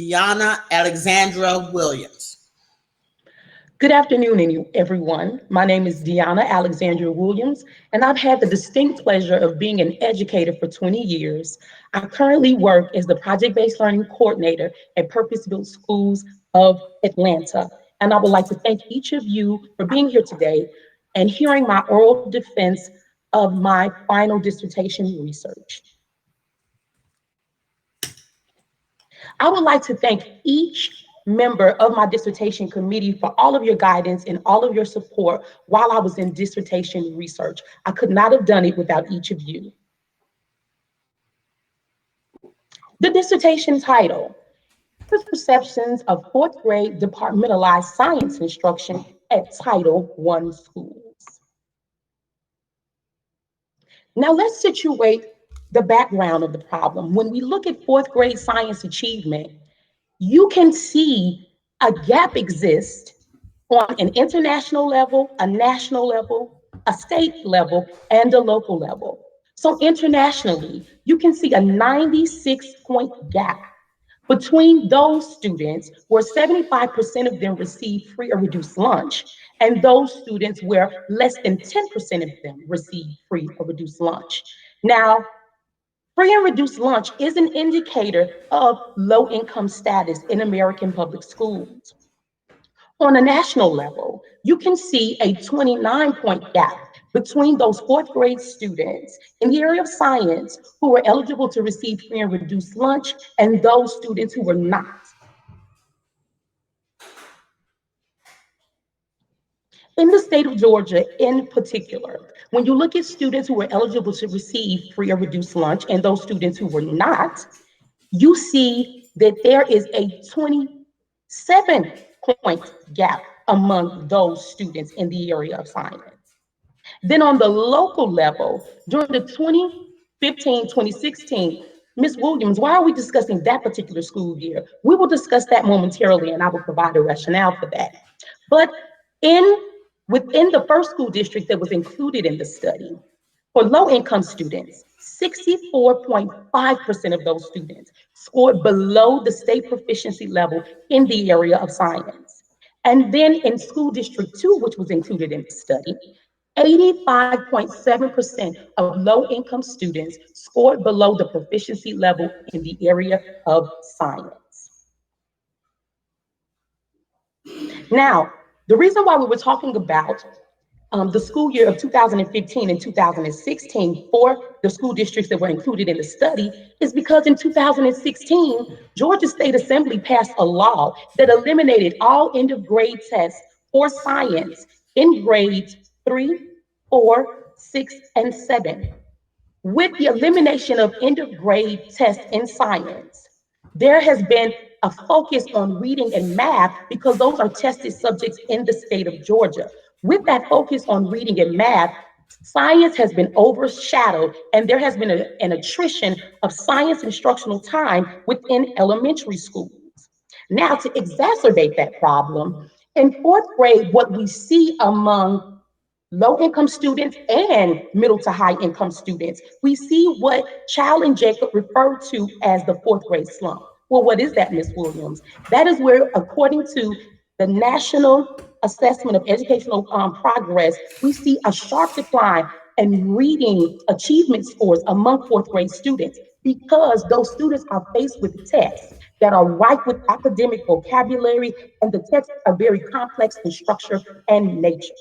Diona Alexandra Williams. Good afternoon, everyone. My name is Diona Alexandra Williams, and I've had the distinct pleasure of being an educator for 20 years. I currently work as the Project-Based Learning Coordinator at Purpose-Built Schools of Atlanta. And I would like to thank each of you for being here today and hearing my oral defense of my final dissertation research. I would like to thank each member of my dissertation committee for all of your guidance and all of your support while I was in dissertation research. I could not have done it without each of you. The dissertation title, Perceptions of Fourth Grade Departmentalized Science Instruction at Title I Schools. Now let's situate the background of the problem. When we look at fourth grade science achievement, you can see a gap exists on an international level, a national level, a state level, and a local level. So internationally, you can see a 96-point gap between those students where 75% of them receive free or reduced lunch and those students where less than 10% of them receive free or reduced lunch. Now, free and reduced lunch is an indicator of low income status in American public schools. On a national level, you can see a 29-point gap between those fourth grade students in the area of science who were eligible to receive free and reduced lunch and those students who were not. In the state of Georgia in particular, when you look at students who were eligible to receive free or reduced lunch and those students who were not, you see that there is a 27-point gap among those students in the area of science. Then on the local level, during the 2015-2016, Ms. Williams, why are we discussing that particular school year? We will discuss that momentarily and I will provide a rationale for that. But within the first school district that was included in the study, for low-income students, 64.5% of those students scored below the state proficiency level in the area of science. And then in school district 2, which was included in the study, 85.7% of low-income students scored below the proficiency level in the area of science. Now, the reason why we were talking about the school year of 2015 and 2016 for the school districts that were included in the study is because in 2016, Georgia State Assembly passed a law that eliminated all end of grade tests for science in grades 3, 4, 6, and 7. With the elimination of end of grade tests in science, there has been a focus on reading and math because those are tested subjects in the state of Georgia. With that focus on reading and math, science has been overshadowed and there has been an attrition of science instructional time within elementary schools. Now, to exacerbate that problem, in fourth grade, what we see among low-income students and middle to high-income students, we see what Child and Jacob referred to as the fourth grade slump. Well, what is that, Ms. Williams? That is where, according to the National Assessment of Educational Progress, we see a sharp decline in reading achievement scores among fourth grade students because those students are faced with texts that are ripe with academic vocabulary, and the texts are very complex in structure and nature.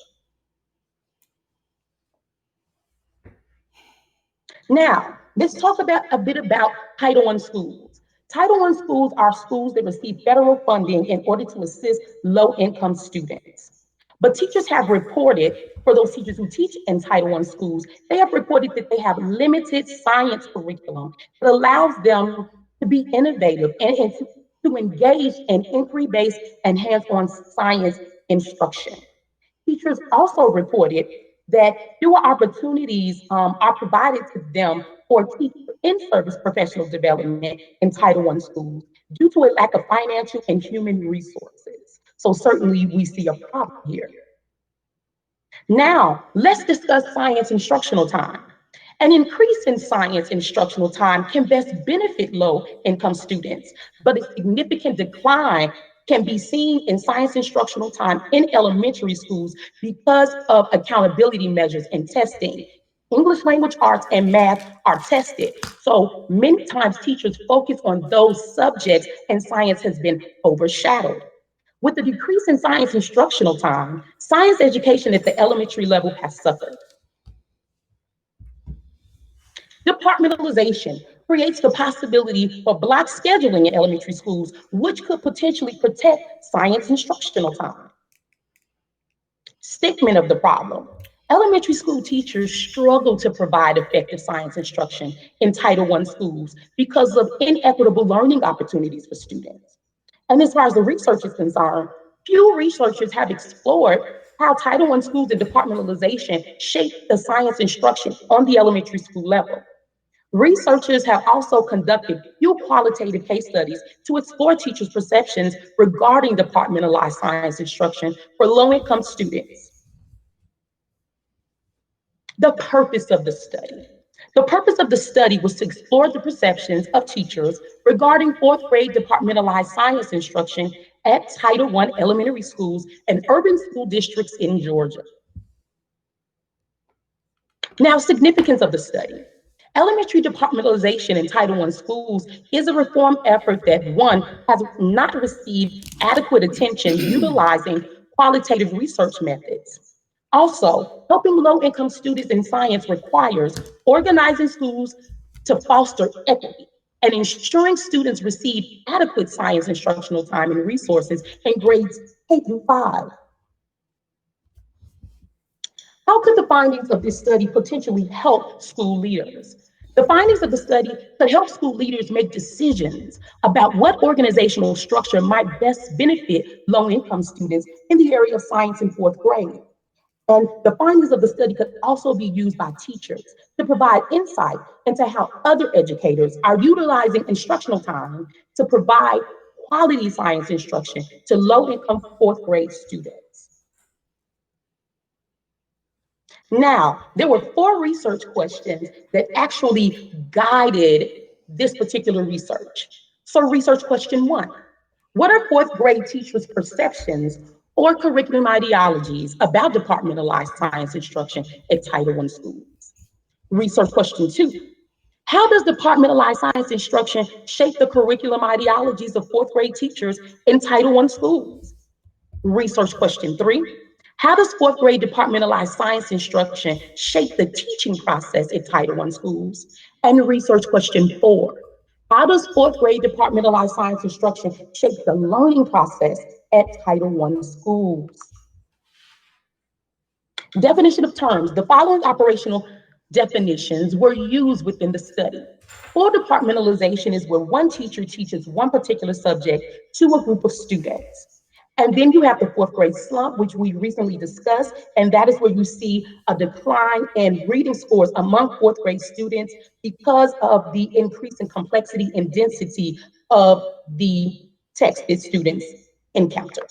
Now, let's talk a bit about Title I schools. Title I schools are schools that receive federal funding in order to assist low-income students. But teachers have reported, for those teachers who teach in Title I schools, they have reported that they have limited science curriculum that allows them to be innovative and to engage in inquiry-based and hands-on science instruction. Teachers also reported that fewer opportunities are provided to them for in-service professional development in Title I schools due to a lack of financial and human resources. So certainly we see a problem here. Now, let's discuss science instructional time. An increase in science instructional time can best benefit low-income students, but a significant decline can be seen in science instructional time in elementary schools because of accountability measures and testing. English language arts and math are tested. So many times teachers focus on those subjects and science has been overshadowed. With the decrease in science instructional time, science education at the elementary level has suffered. Departmentalization creates the possibility for block scheduling in elementary schools, which could potentially protect science instructional time. Statement of the problem. Elementary school teachers struggle to provide effective science instruction in Title I schools because of inequitable learning opportunities for students. And as far as the research is concerned, few researchers have explored how Title I schools and departmentalization shape the science instruction on the elementary school level. Researchers have also conducted few qualitative case studies to explore teachers' perceptions regarding departmentalized science instruction for low-income students. The purpose of the study. The purpose of the study was to explore the perceptions of teachers regarding fourth grade departmentalized science instruction at Title I elementary schools and urban school districts in Georgia. Now, significance of the study. Elementary departmentalization in Title I schools is a reform effort that, one, has not received adequate attention utilizing qualitative research methods. Also, helping low-income students in science requires organizing schools to foster equity and ensuring students receive adequate science instructional time and resources in grades 8 through 5. How could the findings of this study potentially help school leaders? The findings of the study could help school leaders make decisions about what organizational structure might best benefit low-income students in the area of science in fourth grade. And the findings of the study could also be used by teachers to provide insight into how other educators are utilizing instructional time to provide quality science instruction to low-income fourth grade students. Now, there were 4 research questions that actually guided this particular research. So research question 1, what are fourth grade teachers' perceptions or curriculum ideologies about departmentalized science instruction at Title I schools? Research question 2, how does departmentalized science instruction shape the curriculum ideologies of fourth grade teachers in Title I schools? Research question 3, how does fourth grade departmentalized science instruction shape the teaching process at Title I schools? And research question 4, how does fourth grade departmentalized science instruction shape the learning process at Title I schools? Definition of terms. The following operational definitions were used within the study. Full departmentalization is where one teacher teaches one particular subject to a group of students. And then you have the fourth grade slump, which we recently discussed, and that is where you see a decline in reading scores among fourth grade students because of the increase in complexity and density of the text that students encounter.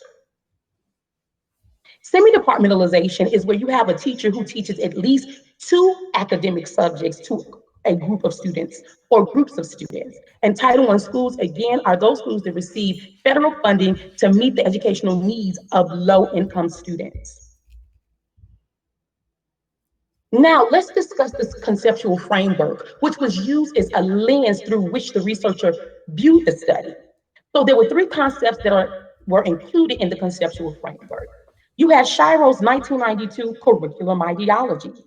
Semi-departmentalization is where you have a teacher who teaches at least 2 academic subjects to a group of students or groups of students. And Title I schools, again, are those schools that receive federal funding to meet the educational needs of low-income students. Now, let's discuss this conceptual framework, which was used as a lens through which the researcher viewed the study. So there were 3 concepts that were included in the conceptual framework. You had Shiro's 1992 curriculum ideologies.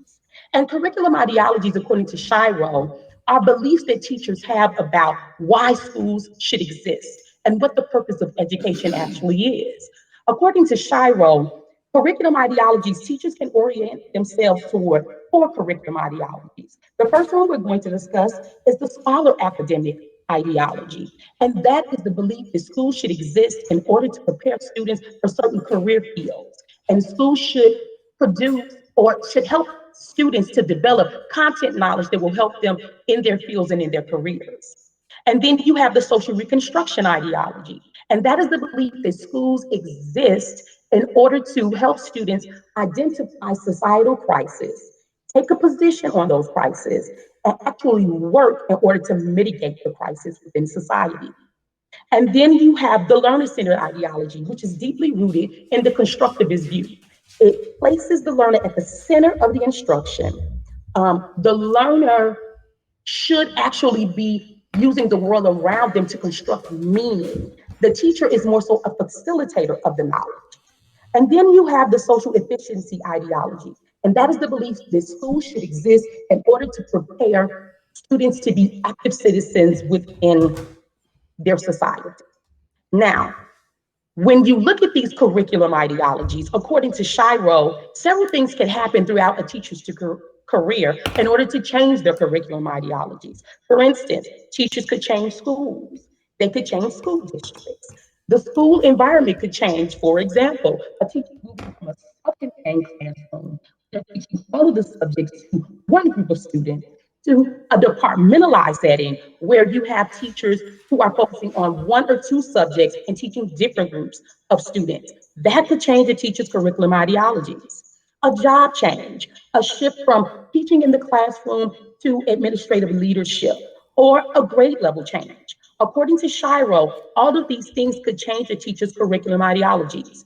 And curriculum ideologies, according to Shiro, are beliefs that teachers have about why schools should exist and what the purpose of education actually is. According to Shiro, curriculum ideologies, teachers can orient themselves toward 4 curriculum ideologies. The first one we're going to discuss is the scholar academic ideology. And that is the belief that schools should exist in order to prepare students for certain career fields. And schools should produce or should help students to develop content knowledge that will help them in their fields and in their careers. And then you have the social reconstruction ideology. And that is the belief that schools exist in order to help students identify societal crisis, take a position on those crises, and actually work in order to mitigate the crisis within society. And then you have the learner-centered ideology, which is deeply rooted in the constructivist view. It places the learner at the center of the instruction. The learner should actually be using the world around them to construct meaning. The teacher is more so a facilitator of the knowledge. And then you have the social efficiency ideology, and that is the belief that schools should exist in order to prepare students to be active citizens within their society. Now, when you look at these curriculum ideologies, according to Shiro, several things can happen throughout a teacher's career in order to change their curriculum ideologies. For instance, teachers could change schools. They could change school districts. The school environment could change. For example, a teacher moving from a self-contained classroom that teaches all of the subjects to one group of students to a departmentalized setting where you have teachers who are focusing on one or two subjects and teaching different groups of students. That could change a teacher's curriculum ideologies. A job change, a shift from teaching in the classroom to administrative leadership, or a grade level change. According to Shiro, all of these things could change a teacher's curriculum ideologies.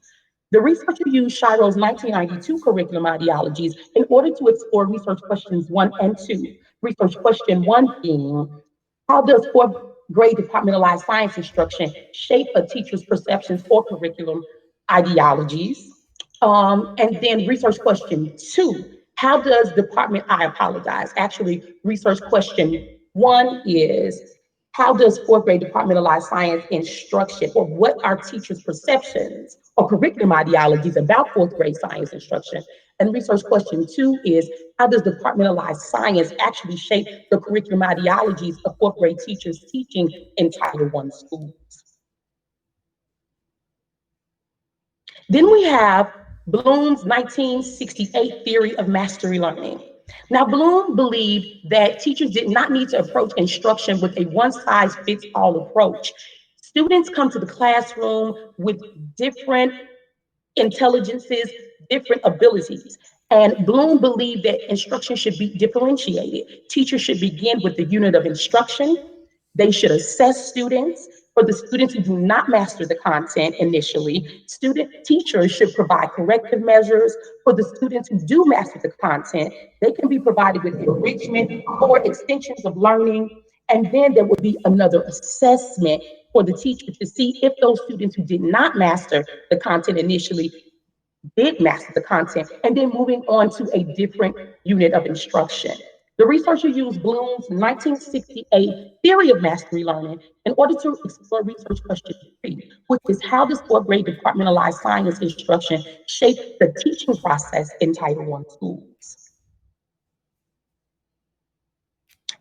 The researcher used Shiro's 1992 curriculum ideologies in order to explore research questions 1 and 2. Research question 1 being, how does fourth grade departmentalized science instruction shape a teacher's perceptions or curriculum ideologies? And then research question 2, how does I apologize, actually research question 1 is, how does fourth grade departmentalized science instruction, or what are teachers' perceptions or curriculum ideologies about fourth grade science instruction? And research question 2 is, how does departmentalized science actually shape the curriculum ideologies of fourth grade teachers teaching in Title I schools? Then we have Bloom's 1968 theory of mastery learning. Now, Bloom believed that teachers did not need to approach instruction with a one-size-fits-all approach. Students come to the classroom with different intelligences, different abilities. And Bloom believed that instruction should be differentiated. Teachers should begin with the unit of instruction. They should assess students. For the students who do not master the content initially, teachers should provide corrective measures. For the students who do master the content, they can be provided with enrichment or extensions of learning. And then there would be another assessment for the teacher to see if those students who did not master the content initially did master the content, and then moving on to a different unit of instruction. The researcher used Bloom's 1968 theory of mastery learning in order to explore research question 3, which is, how does fourth grade departmentalized science instruction shape the teaching process in Title I schools?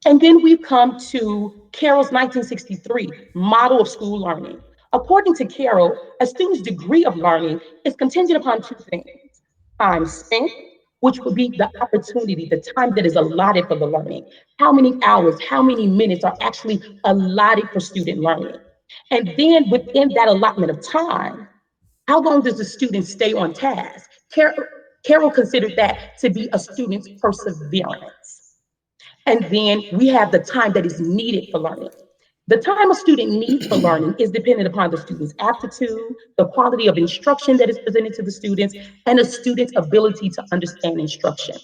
And then we come to Carroll's 1963 model of school learning. According to Carroll, a student's degree of learning is contingent upon two things: time spent, which would be the opportunity, the time that is allotted for the learning. How many hours, how many minutes are actually allotted for student learning? And then within that allotment of time, how long does the student stay on task? Carroll considered that to be a student's perseverance. And then we have the time that is needed for learning. The time a student needs for learning is dependent upon the student's aptitude, the quality of instruction that is presented to the students, and a student's ability to understand instruction.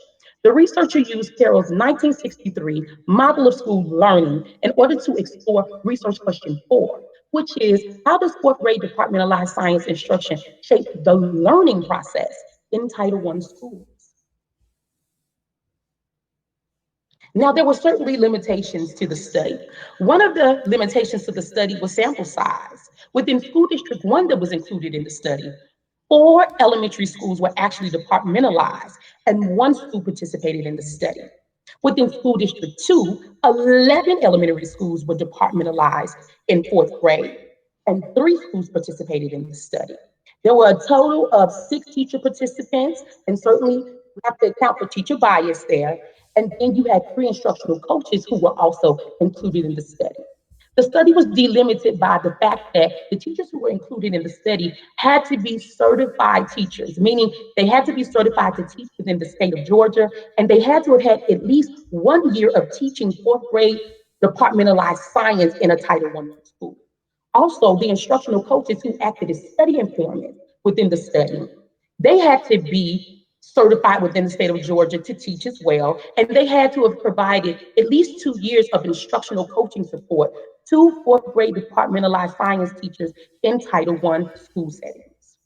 The researcher used Carroll's 1963 model of school learning in order to explore research question 4, which is, how does fourth grade departmentalized science instruction shape the learning process in Title I schools? Now, there were certainly limitations to the study. One of the limitations to the study was sample size. Within School District 1 that was included in the study, 4 elementary schools were actually departmentalized, and 1 school participated in the study. Within School District 2, 11 elementary schools were departmentalized in 4th grade, and 3 schools participated in the study. There were a total of 6 teacher participants, and certainly we have to account for teacher bias there. And then you had pre-instructional coaches who were also included in the study. The study was delimited by the fact that the teachers who were included in the study had to be certified teachers, meaning they had to be certified to teach within the state of Georgia, and they had to have had at least 1 year of teaching fourth grade departmentalized science in a Title I school. Also, the instructional coaches who acted as study informants within the study, they had to be certified within the state of Georgia to teach as well, and they had to have provided at least 2 years of instructional coaching support to fourth grade departmentalized science teachers in Title I school settings.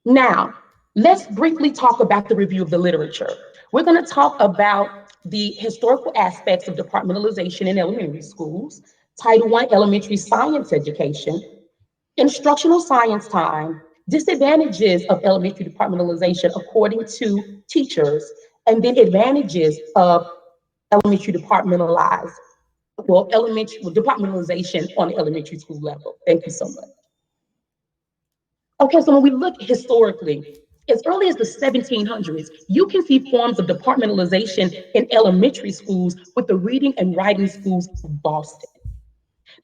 Now, let's briefly talk about the review of the literature. We're going to talk about the historical aspects of departmentalization in elementary schools, Title I elementary science education, instructional science time, disadvantages of elementary departmentalization according to teachers, and then advantages of elementary departmentalized, departmentalization on the elementary school level. Thank you so much. Okay, so when we look historically, as early as the 1700s, you can see forms of departmentalization in elementary schools with the reading and writing schools of Boston.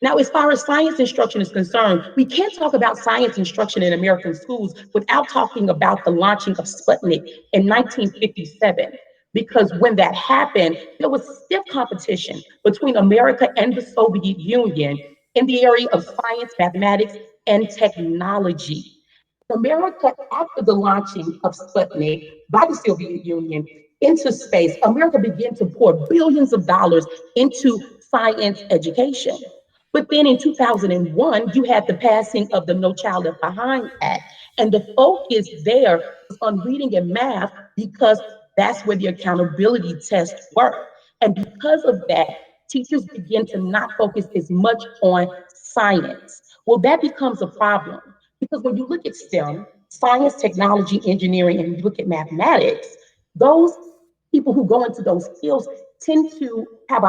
Now, as far as science instruction is concerned, we can't talk about science instruction in American schools without talking about the launching of Sputnik in 1957. Because when that happened, there was stiff competition between America and the Soviet Union in the area of science, mathematics, and technology. America, after the launching of Sputnik by the Soviet Union into space, America began to pour billions of dollars into science education. But then in 2001, you had the passing of the No Child Left Behind Act. And the focus there was on reading and math because that's where the accountability tests were. And because of that, teachers begin to not focus as much on science. Well, that becomes a problem because when you look at STEM, science, technology, engineering, and you look at mathematics, those people who go into those fields tend to have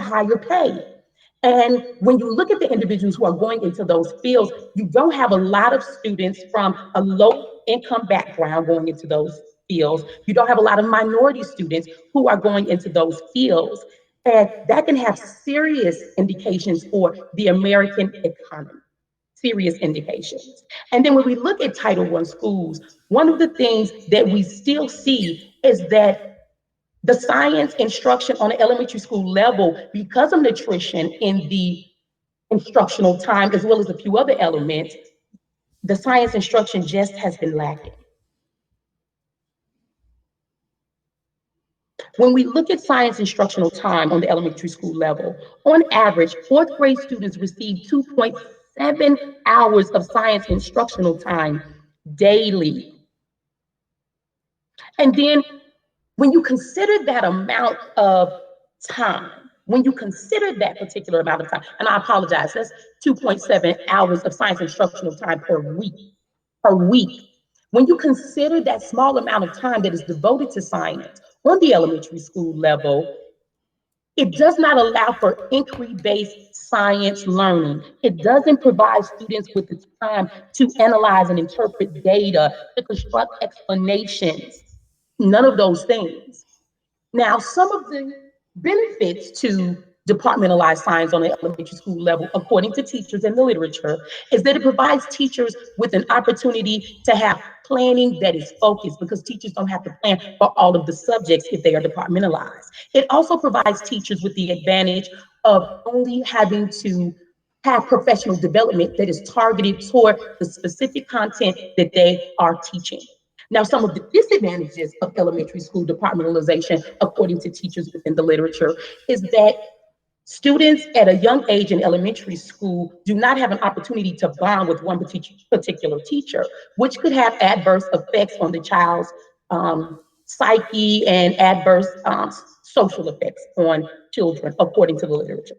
higher pay. And when you look at the individuals who are going into those fields, you don't have a lot of students from a low income background going into those fields. You don't have a lot of minority students who are going into those fields. And that can have serious indications for the American economy. Serious indications. And then when we look at Title I schools, one of the things that we still see is that the science instruction on the elementary school level, because of nutrition in the instructional time, as well as a few other elements, the science instruction just has been lacking. When we look at science instructional time on the elementary school level, on average, fourth grade students receive 2.7 hours of science instructional time daily. And then when you consider that amount of time, when you consider that particular amount of time, and I apologize, that's 2.7 hours of science instructional time per week. When you consider that small amount of time that is devoted to science on the elementary school level, it does not allow for inquiry-based science learning. It doesn't provide students with the time to analyze and interpret data, to construct explanations, none of those things. Now, some of the benefits to departmentalized science on the elementary school level, according to teachers in the literature, is that it provides teachers with an opportunity to have planning that is focused because teachers don't have to plan for all of the subjects if they are departmentalized. It also provides teachers with the advantage of only having to have professional development that is targeted toward the specific content that they are teaching. Now, some of the disadvantages of elementary school departmentalization, according to teachers within the literature, is that students at a young age in elementary school do not have an opportunity to bond with one particular teacher, which could have adverse effects on the child's psyche and adverse social effects on children, according to the literature.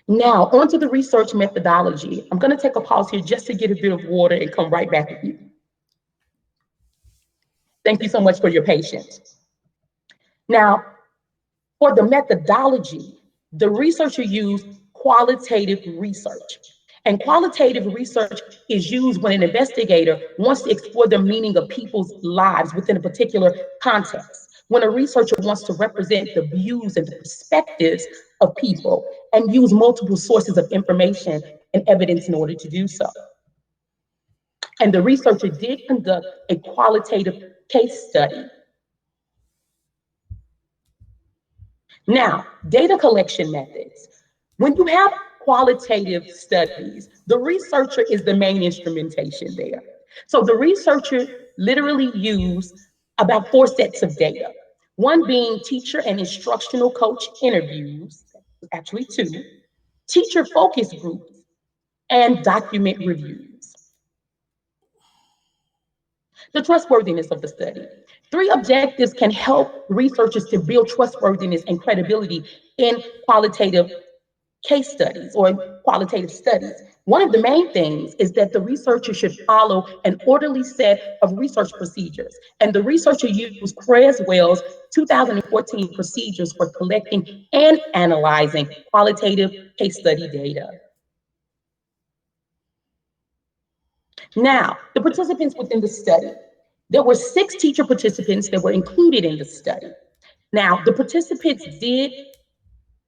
Now, onto the research methodology. I'm going to take a pause here just to get a bit of water and come right back with you. Thank you so much for your patience. Now, for the methodology, the researcher used qualitative research. And qualitative research is used when an investigator wants to explore the meaning of people's lives within a particular context. when a researcher wants to represent the views and the perspectives of people and use multiple sources of information and evidence in order to do so. And the researcher did conduct a qualitative case study. Now, data collection methods. When you have qualitative studies, the researcher is the main instrumentation there. So the researcher literally used about 4 sets of data. One being teacher and instructional coach interviews, actually 2, teacher focus groups, and document reviews. The trustworthiness of the study. 3 objectives can help researchers to build trustworthiness and credibility in qualitative case studies or qualitative studies. One of the main things is that the researcher should follow an orderly set of research procedures. And the researcher used Creswell's 2014 procedures for collecting and analyzing qualitative case study data. Now, the participants within the study. There were 6 teacher participants that were included in the study. Now, the participants did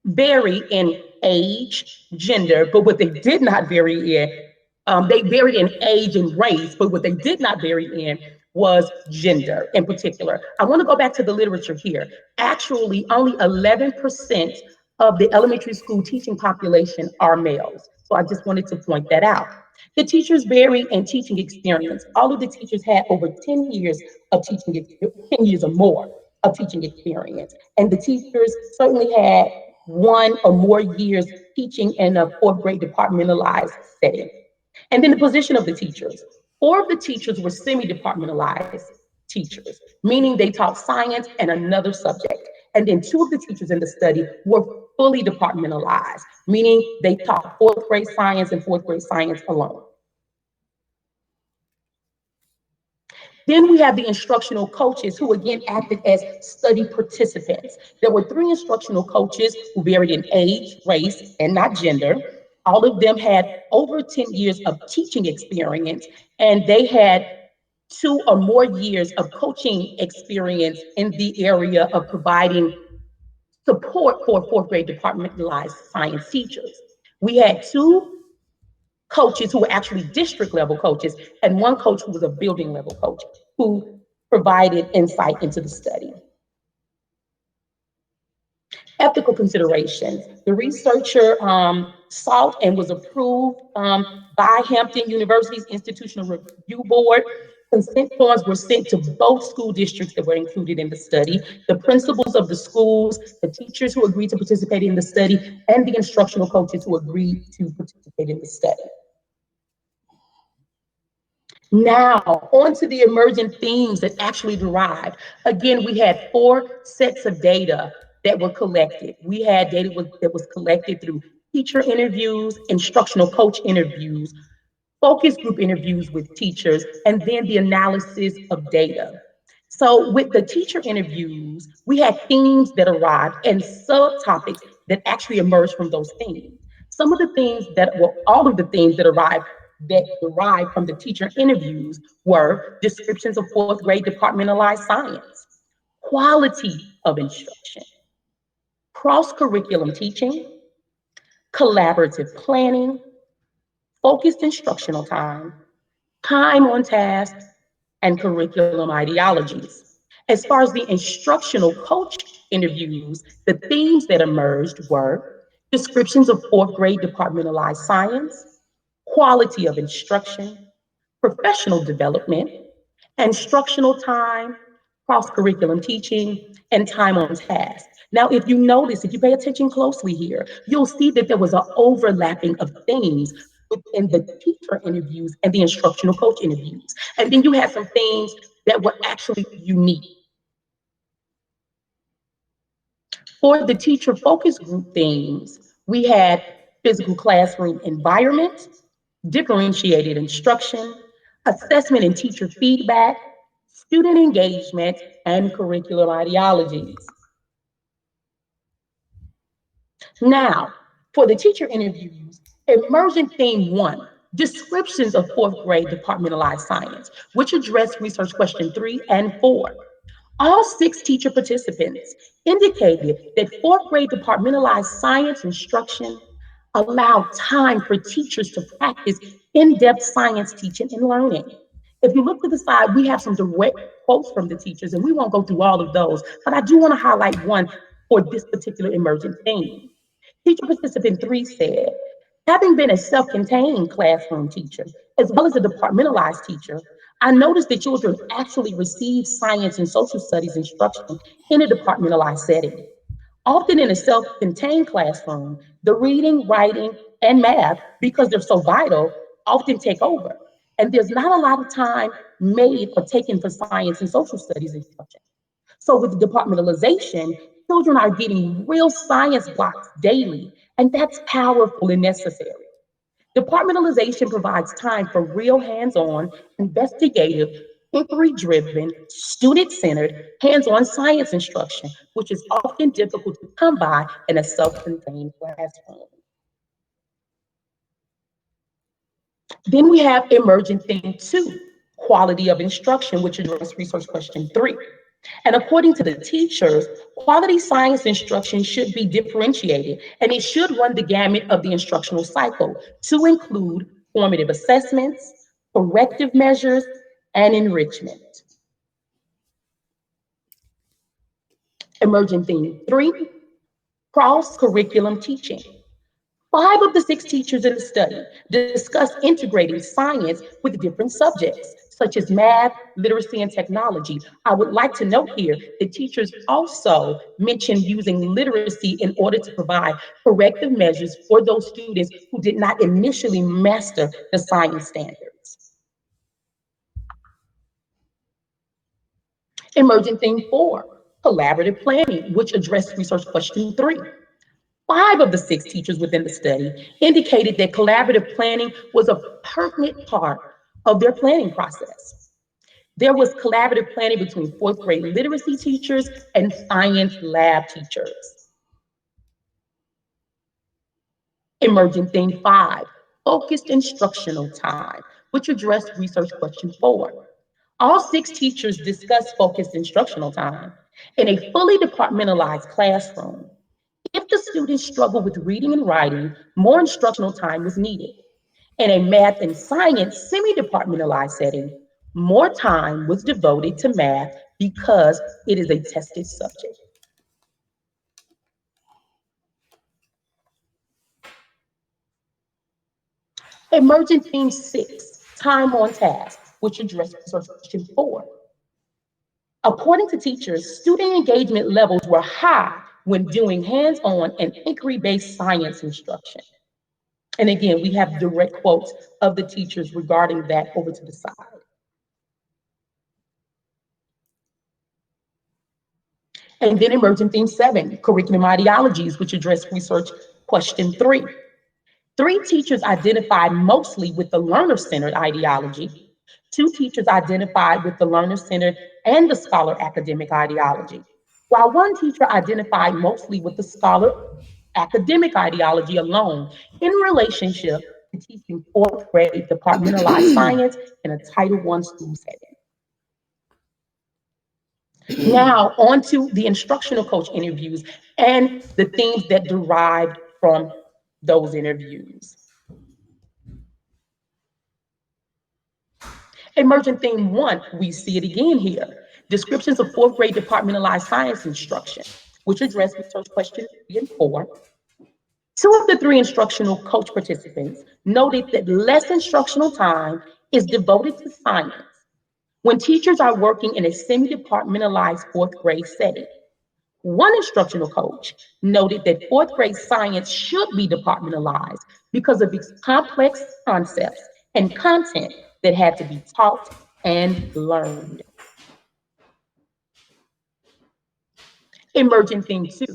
vary in age, gender, but what they did not vary in, they varied in age and race, but what they did not vary in was gender in particular. I want to go back to the literature here. Actually, only 11% of the elementary school teaching population are males. So I just wanted to point that out. The teachers vary in teaching experience. All of the teachers had over 10 years of teaching, 10 years or more of teaching experience. And the teachers certainly had 1 or more years teaching in a 4th grade departmentalized setting. And then the position of the teachers. 4 of the teachers were semi-departmentalized teachers, meaning they taught science and another subject. And then 2 of the teachers in the study were fully departmentalized, meaning they taught 4th grade science and 4th grade science alone. Then we have the instructional coaches who again acted as study participants. There were 3 instructional coaches who varied in age, race, and not gender. All of them had over 10 years of teaching experience, and they had 2 or more years of coaching experience in the area of providing support for 4th grade departmentalized science teachers. We had 2 coaches who were actually district level coaches, and 1 coach who was a building level coach who provided insight into the study. Ethical considerations. The researcher sought and was approved by Hampton University's Institutional Review Board. Consent forms were sent to both school districts that were included in the study, the principals of the schools, the teachers who agreed to participate in the study, and the instructional coaches who agreed to participate in the study. Now, on to the emergent themes that actually derived. Again, we had 4 sets of data that were collected. We had data that was collected through teacher interviews, instructional coach interviews, focus group interviews with teachers, and then the analysis of data. So with the teacher interviews, we had themes that arrived and subtopics that actually emerged from those themes. Some of the things that were, all of the themes that derived from the teacher interviews were descriptions of 4th grade departmentalized science, quality of instruction, cross-curriculum teaching, collaborative planning, focused instructional time on task, and curriculum ideologies. As far as the instructional coach interviews, the themes that emerged were descriptions of 4th grade departmentalized science, quality of instruction, professional development, instructional time, cross-curriculum teaching, and time on task. Now, if you notice, if you pay attention closely here, you'll see that there was an overlapping of themes within the teacher interviews and the instructional coach interviews. And then you had some things that were actually unique. For the teacher focus group themes, we had physical classroom environment, differentiated instruction, assessment and teacher feedback, student engagement, and curriculum ideologies. Now, for the teacher interviews, Emergent Theme 1, descriptions of 4th grade departmentalized science, which address research question 3 and 4. All 6 teacher participants indicated that 4th grade departmentalized science instruction allowed time for teachers to practice in-depth science teaching and learning. If you look to the side, we have some direct quotes from the teachers, and we won't go through all of those, but I do want to highlight one for this particular emergent theme. Teacher participant 3 said, having been a self-contained classroom teacher, as well as a departmentalized teacher, I noticed that children actually receive science and social studies instruction in a departmentalized setting. Often in a self-contained classroom, the reading, writing, and math, because they're so vital, often take over. And there's not a lot of time made or taken for science and social studies instruction. So with departmentalization, children are getting real science blocks daily, and that's powerful and necessary. Departmentalization provides time for real hands-on, investigative, inquiry-driven, student-centered, hands-on science instruction, which is often difficult to come by in a self-contained classroom. Then we have Emergent Theme 2, Quality of Instruction, which addresses research question 3. And according to the teachers, quality science instruction should be differentiated, and it should run the gamut of the instructional cycle to include formative assessments, corrective measures, and enrichment. Emergent Theme 3, Cross-Curriculum Teaching. 5 of the 6 teachers in the study discussed integrating science with different subjects, such as math, literacy, and technology. I would like to note here that teachers also mentioned using literacy in order to provide corrective measures for those students who did not initially master the science standards. Emergent Theme 4, Collaborative Planning, which addressed research question 3. 5 of the 6 teachers within the study indicated that collaborative planning was a pertinent part of their planning process. There was collaborative planning between 4th grade literacy teachers and science lab teachers. Emergent Theme 5, Focused Instructional Time, which addressed research question 4. All 6 teachers discussed focused instructional time in a fully departmentalized classroom. If the students struggled with reading and writing, more instructional time was needed. In a math and science semi-departmentalized setting, more time was devoted to math because it is a tested subject. Emergent Theme 6, Time on Task, which addressed research question 4. According to teachers, student engagement levels were high when doing hands-on and inquiry-based science instruction. And again, we have direct quotes of the teachers regarding that over to the side. And then Emergent Theme 7, Curriculum Ideologies, which addressed research question 3. 3 teachers identified mostly with the learner-centered ideology. 2 teachers identified with the learner-centered and the scholar academic ideology, while 1 teacher identified mostly with the scholar academic ideology alone in relationship to teaching 4th grade departmentalized science in a Title I school setting. Now, on to the instructional coach interviews and the themes that derived from those interviews. Emergent Theme 1, we see it again here. Descriptions of 4th grade departmentalized science instruction, which addressed research questions 3 and 4. 2 of the 3 instructional coach participants noted that less instructional time is devoted to science when teachers are working in a semi-departmentalized 4th grade setting. 1 instructional coach noted that 4th grade science should be departmentalized because of its complex concepts and content that had to be taught and learned. Emergent Theme 2,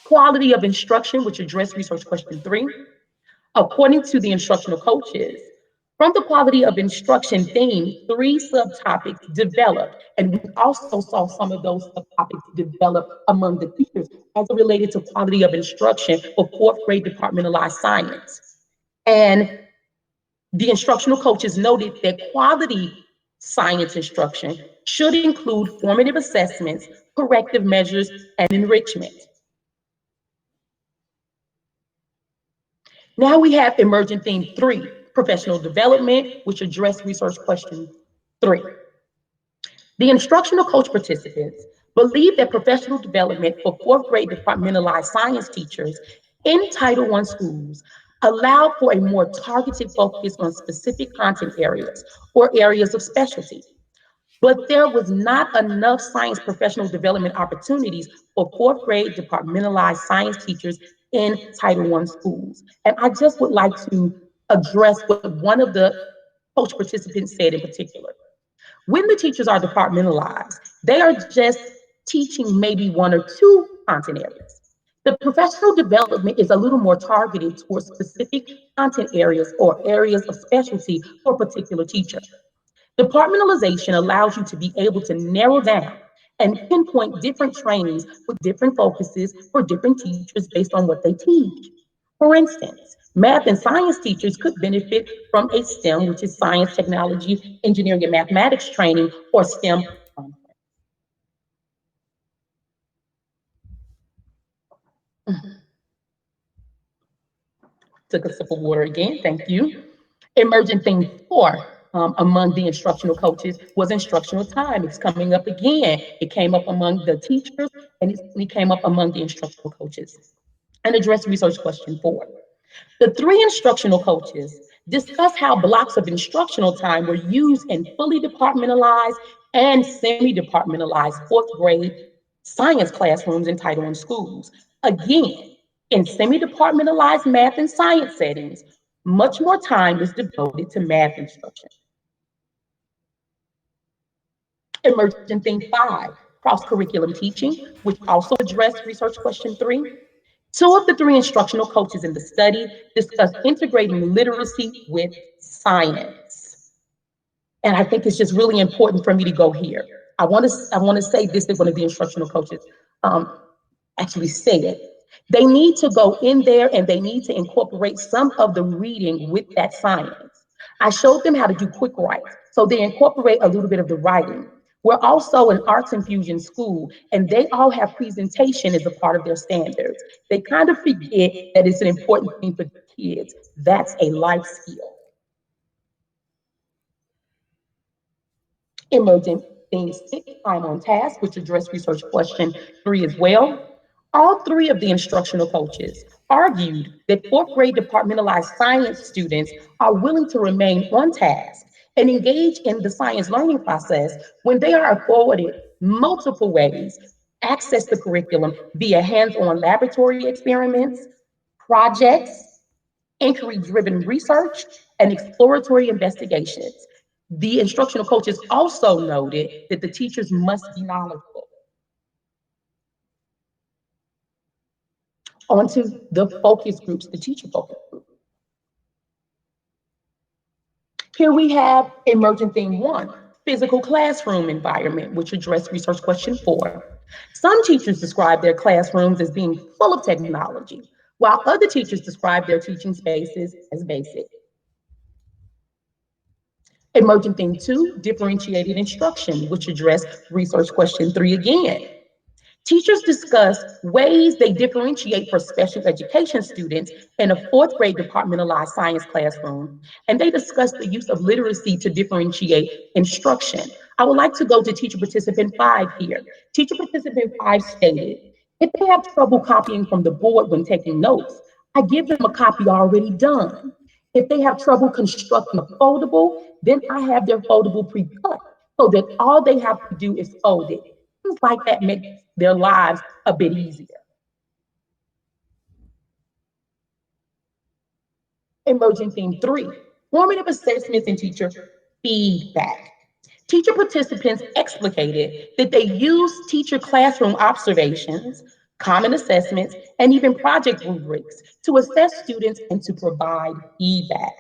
Quality of Instruction, which addressed research question 3. According to the instructional coaches, from the quality of instruction theme, 3 subtopics developed, and we also saw some of those subtopics develop among the teachers as it related to quality of instruction for 4th grade departmentalized science. And the instructional coaches noted that quality science instruction should include formative assessments, corrective measures, and enrichment. Now we have Emergent Theme 3, Professional Development, which addressed research question 3. The instructional coach participants believe that professional development for fourth grade departmentalized science teachers in Title I schools allow for a more targeted focus on specific content areas or areas of specialty. But there was not enough science professional development opportunities for fourth grade departmentalized science teachers in Title I schools. And I just would like to address what one of the coach participants said in particular. When the teachers are departmentalized, they are just teaching maybe one or two content areas. The professional development is a little more targeted towards specific content areas or areas of specialty for a particular teacher. Departmentalization allows you to be able to narrow down and pinpoint different trainings with different focuses for different teachers based on what they teach. For instance, math and science teachers could benefit from a STEM, which is science, technology, engineering, and mathematics training, or STEM. Took a sip of water again, thank you. Emergent Theme 4 among the instructional coaches was instructional time. It's coming up again. It came up among the teachers and it came up among the instructional coaches. And address research question 4. The 3 instructional coaches discuss how blocks of instructional time were used in fully departmentalized and semi-departmentalized fourth grade science classrooms in Title I schools. Again, in semi-departmentalized math and science settings, much more time is devoted to math instruction. Emergent Theme 5, cross-curriculum teaching, which also addressed research question 3. 2 of the 3 instructional coaches in the study discussed integrating literacy with science. And I think it's just really important for me to go here. I want to say this that one of the instructional coaches actually said. They need to go in there and they need to incorporate some of the reading with that science. I showed them how to do quick writes, so they incorporate a little bit of the writing. We're also an arts infusion school, and they all have presentation as a part of their standards. They kind of forget that it's an important thing for kids. That's a life skill. Emergent Theme 6, Time on Task, which addressed research question 3 as well. All 3 of the instructional coaches argued that fourth grade departmentalized science students are willing to remain on task and engage in the science learning process when they are afforded multiple ways, access the curriculum via hands-on laboratory experiments, projects, inquiry-driven research, and exploratory investigations. The instructional coaches also noted that the teachers must be knowledgeable. Onto the focus groups, the teacher focus group. Here we have Emergent Theme 1, physical classroom environment, which addressed research question 4. Some teachers describe their classrooms as being full of technology, while other teachers describe their teaching spaces as basic. Emergent Theme 2, differentiated instruction, which addressed research question 3 again. Teachers discuss ways they differentiate for special education students in a fourth grade departmentalized science classroom, and they discuss the use of literacy to differentiate instruction. I would like to go to teacher participant 5 here. Teacher participant 5 stated, if they have trouble copying from the board when taking notes, I give them a copy already done. If they have trouble constructing a foldable, then I have their foldable pre-cut so that all they have to do is fold it. Things like that make their lives a bit easier. Emergent Theme 3, formative assessments and teacher feedback. Teacher participants explicated that they use teacher classroom observations, common assessments, and even project rubrics to assess students and to provide feedback.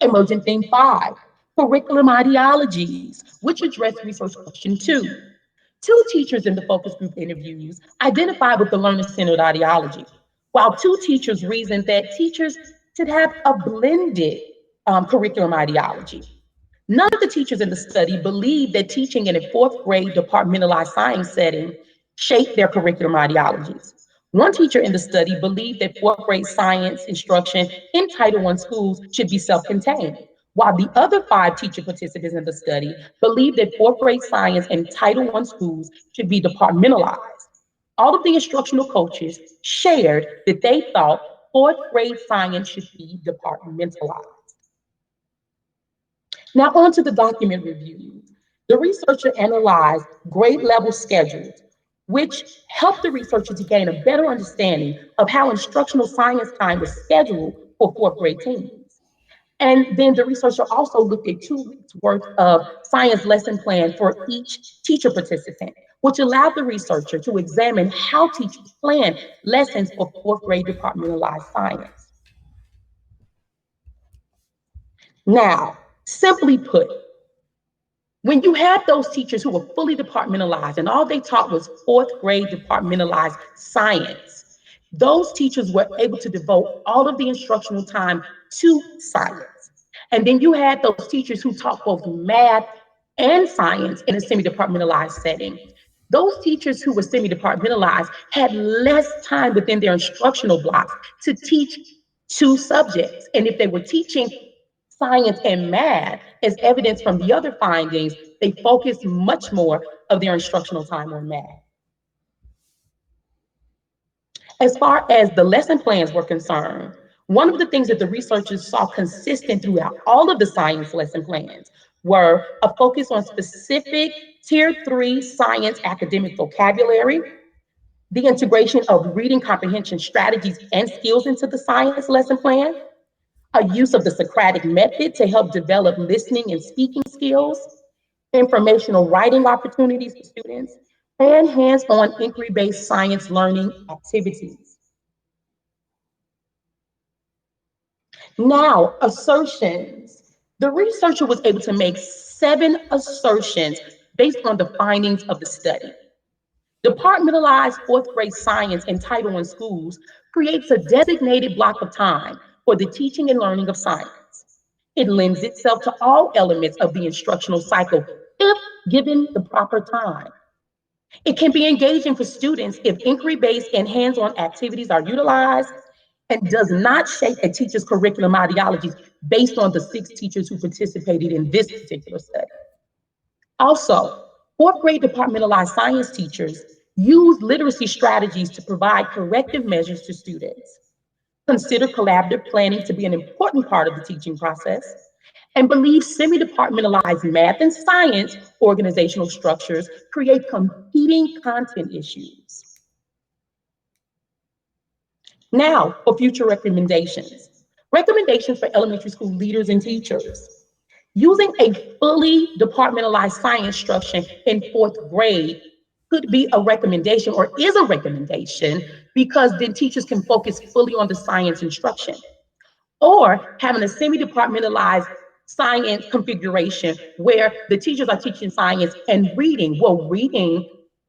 Emergent Theme 5, curriculum ideologies, which address research question 2. 2 teachers in the focus group interviews identified with the learner-centered ideology, while 2 teachers reasoned that teachers should have a blended curriculum ideology. None of the teachers in the study believe that teaching in a fourth grade departmentalized science setting shaped their curriculum ideologies. One teacher in the study believed that fourth grade science instruction in Title I schools should be self-contained, while the other 5 teacher participants in the study believed that fourth grade science in Title I schools should be departmentalized. All of the instructional coaches shared that they thought fourth grade science should be departmentalized. Now on to the document review. The researcher analyzed grade level schedules, which helped the researcher to gain a better understanding of how instructional science time was scheduled for fourth grade teams. And then the researcher also looked at 2 weeks worth of science lesson plan for each teacher participant, which allowed the researcher to examine how teachers plan lessons for fourth grade departmentalized science. Now, simply put, when you had those teachers who were fully departmentalized and all they taught was fourth grade departmentalized science, those teachers were able to devote all of the instructional time to science. And then you had those teachers who taught both math and science in a semi-departmentalized setting. Those teachers who were semi-departmentalized had less time within their instructional blocks to teach 2 subjects. And if they were teaching science and math, as evidence from the other findings, they focused much more of their instructional time on math. As far as the lesson plans were concerned, one of the things that the researchers saw consistent throughout all of the science lesson plans were a focus on specific Tier 3 science academic vocabulary, the integration of reading comprehension strategies and skills into the science lesson plan, a use of the Socratic method to help develop listening and speaking skills, informational writing opportunities for students, and hands-on inquiry-based science learning activities. Now, assertions. The researcher was able to make 7 assertions based on the findings of the study. Departmentalized fourth grade science in Title I schools creates a designated block of time for the teaching and learning of science. It lends itself to all elements of the instructional cycle if given the proper time. It can be engaging for students if inquiry-based and hands-on activities are utilized and does not shape a teacher's curriculum ideologies based on the 6 teachers who participated in this particular study. Also, fourth grade departmentalized science teachers use literacy strategies to provide corrective measures to students, consider collaborative planning to be an important part of the teaching process, and believe semi-departmentalized math and science organizational structures create competing content issues. Now, for future recommendations. Recommendations for elementary school leaders and teachers. Using a fully departmentalized science structure in fourth grade could be a recommendation or is a recommendation because then teachers can focus fully on the science instruction. Or having a semi-departmentalized science configuration where the teachers are teaching science and reading. Well, reading,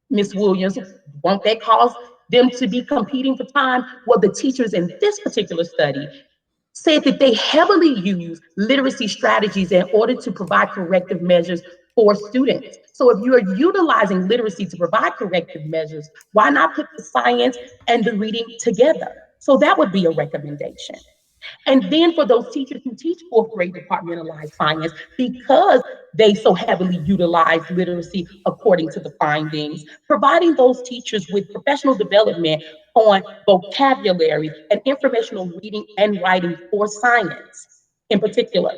Ms. Williams, won't that cause them to be competing for time? Well, the teachers in this particular study said that they heavily use literacy strategies in order to provide corrective measures for students. So if you are utilizing literacy to provide corrective measures, why not put the science and the reading together? So that would be a recommendation. And then for those teachers who teach fourth grade departmentalized science, because they so heavily utilize literacy according to the findings, providing those teachers with professional development on vocabulary and informational reading and writing for science in particular.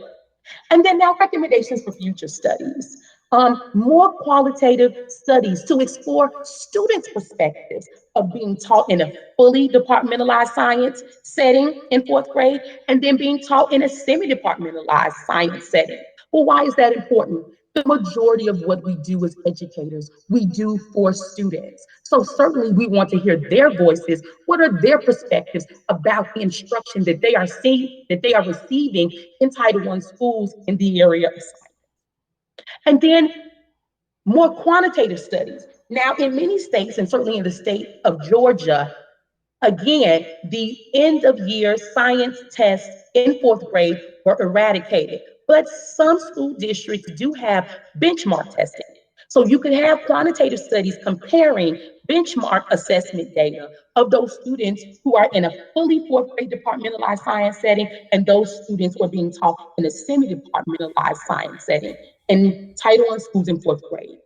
And then now recommendations for future studies. More qualitative studies to explore students' perspectives of being taught in a fully departmentalized science setting in fourth grade and then being taught in a semi-departmentalized science setting. Well, why is that important? The majority of what we do as educators, we do for students. So certainly we want to hear their voices. What are their perspectives about the instruction that they are seeing, that they are receiving in Title I schools in the area of science? And then more quantitative studies. Now, in many states, and certainly in the state of Georgia, Again, the end of year science tests in fourth grade were eradicated, but some school districts do have benchmark testing. So you could have quantitative studies comparing benchmark assessment data of those students who are in a fully fourth grade departmentalized science setting and those students who are being taught in a semi-departmentalized science setting in Title I schools in fourth grade.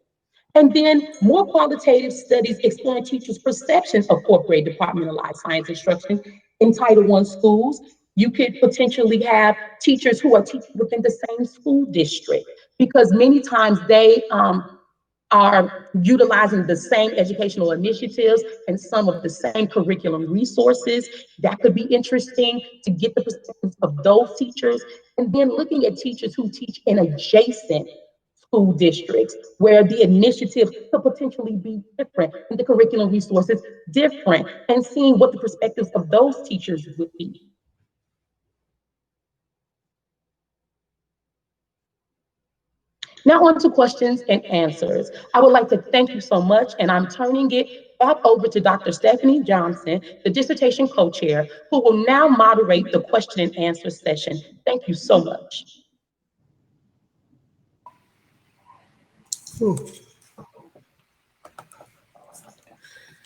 And then more qualitative studies exploring teachers' perceptions of fourth grade departmentalized science instruction in Title I schools. You could potentially have teachers who are teaching within the same school district because many times they are utilizing the same educational initiatives and some of the same curriculum resources. That could be interesting to get the perspectives of those teachers. And then looking at teachers who teach in adjacent school districts where the initiatives could potentially be different and the curriculum resources different, and seeing what the perspectives of those teachers would be. Now on to questions and answers. I would like to thank you so much, and I'm turning it back over to Dr. Stephanie Johnson, the dissertation co-chair, who will now moderate the question and answer session. Thank you so much.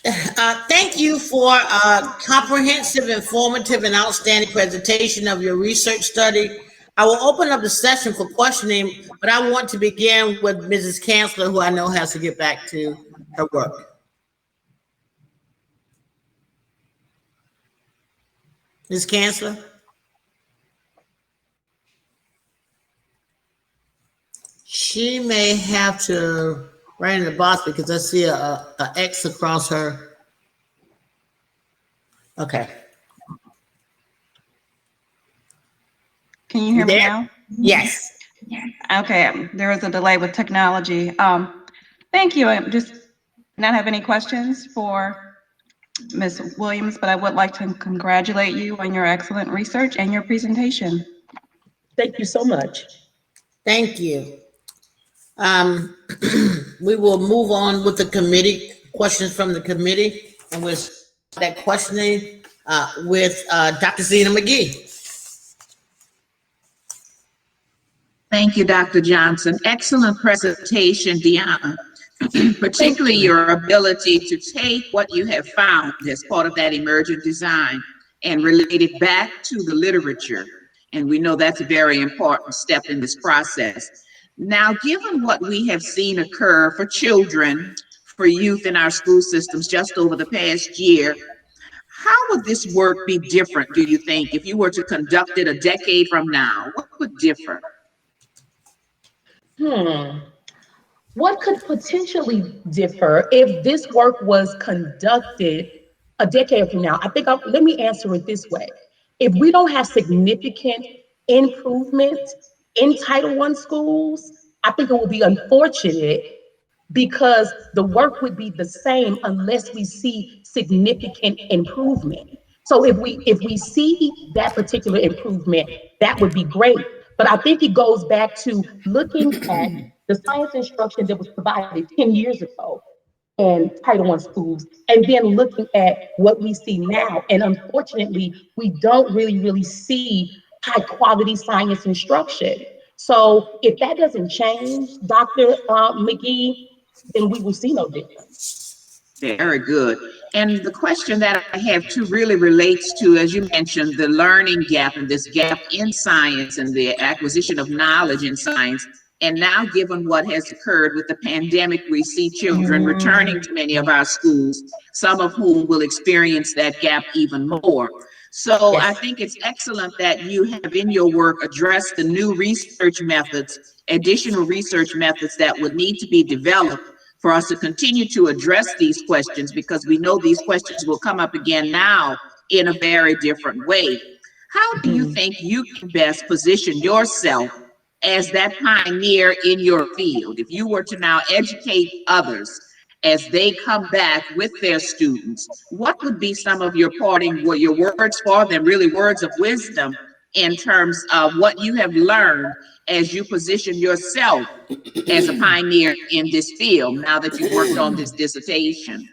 Thank you for a comprehensive, informative, and outstanding presentation of your research study. I will open up the session for questioning, but I want to begin with Mrs. Chancellor, who I know has to get back to her work. Ms. Chancellor? She may have to write in the box because I see a X across her. Okay. Can you hear me now? Yes. Okay, there was a delay with technology. Thank you. I just not have any questions for Ms. Williams, but I would like to congratulate you on your excellent research and your presentation. Thank you so much. Thank you. We will move on with the committee, questions from the committee, and we'll start that questioning with Dr. Zena McGee. Thank you, Dr. Johnson. Excellent presentation, Diona. Particularly your ability to take what you have found as part of that emergent design and relate it back to the literature. And we know that's a very important step in this process. Now, given what we have seen occur for children, for youth in our school systems just over the past year, how would this work be different, do you think, if you were to conduct it a decade from now? What would differ? What could potentially differ if this work was conducted a decade from now? I think let me answer it this way. If we don't have significant improvement in Title I schools, I think it would be unfortunate because the work would be the same unless we see significant improvement. So if we see that particular improvement, that would be great. But I think it goes back to looking at the science instruction that was provided 10 years ago in Title I schools, and then looking at what we see now. And unfortunately, we don't really see high quality science instruction. So if that doesn't change, Dr. McGee, then we will see no difference. Very good. And the question that I have too really relates to, as you mentioned, the learning gap and this gap in science and the acquisition of knowledge in science. And now, given what has occurred with the pandemic, we see children returning to many of our schools, some of whom will experience that gap even more. So I think it's excellent that you have in your work addressed the new research methods, additional research methods that would need to be developed for us to continue to address these questions, because we know these questions will come up again now in a very different way. How do you think you can best position yourself as that pioneer in your field? If you were to now educate others as they come back with their students, what would be some of your your words for them, really words of wisdom in terms of what you have learned as you position yourself as a pioneer in this field now that you've worked on this dissertation?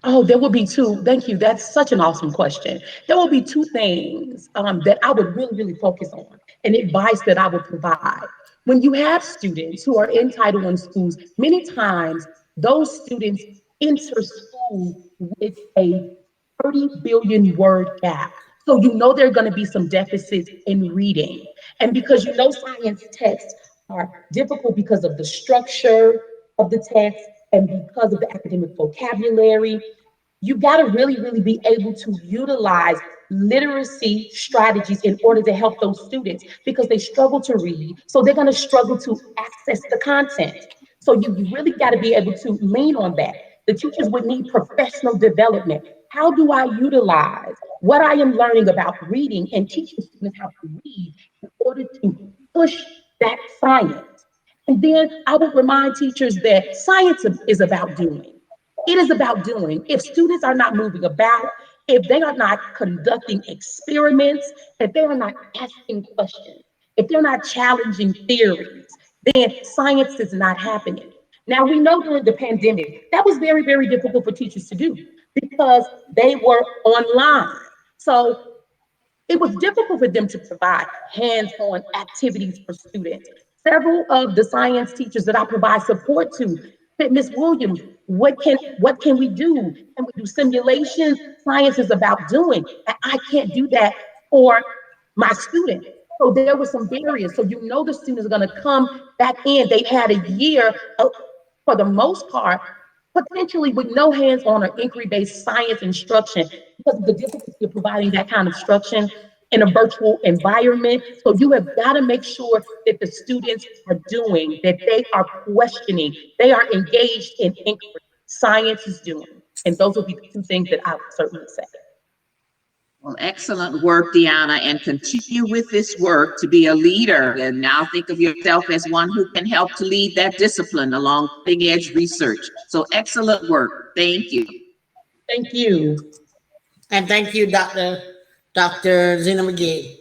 Oh, there will be two. Thank you. That's such an awesome question. There will be two things that I would really, really focus on, and advice that I would provide. When you have students who are in Title I schools, many times those students enter school with a 30 billion word gap. So you know there are going to be some deficits in reading. And because you know science texts are difficult because of the structure of the text and because of the academic vocabulary, you got to really, really be able to utilize literacy strategies in order to help those students because they struggle to read. So they're going to struggle to access the content. So you really got to be able to lean on that. The teachers would need professional development. How do I utilize what I am learning about reading and teach the students how to read in order to push that science? And then I would remind teachers that science is about doing. It is about doing. If students are not moving about, if they are not conducting experiments, if they are not asking questions, if they're not challenging theories, then science is not happening. Now, we know during the pandemic, that was very, very difficult for teachers to do because they were online. So it was difficult for them to provide hands-on activities for students. Several of the science teachers that I provide support to said, Ms. Williams, what can we do? Can we do simulations? Science is about doing. And I can't do that for my students. So there were some barriers. So you know the students are going to come back in. They've had a year, for the most part, potentially with no hands-on or inquiry-based science instruction because of the difficulty of providing that kind of instruction in a virtual environment. So you have got to make sure that the students are doing, that they are questioning, they are engaged in inquiry. Science is doing. And those will be the two things that I would certainly say. Well, excellent work, Diona, and continue with this work to be a leader. And now think of yourself as one who can help to lead that discipline along cutting edge research. So excellent work. Thank you. Thank you. And thank you, Dr. Zena McGee.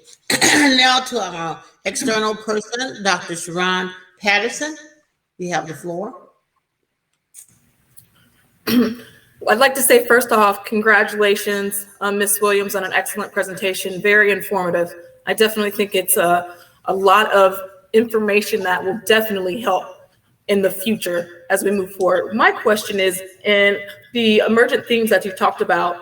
Now to our external person, Dr. Sharon Patterson. You have the floor. I'd like to say, first off, congratulations, Ms. Williams, on an excellent presentation, very informative. I definitely think it's a lot of information that will definitely help in the future as we move forward. My question is, in the emergent themes that you talked about,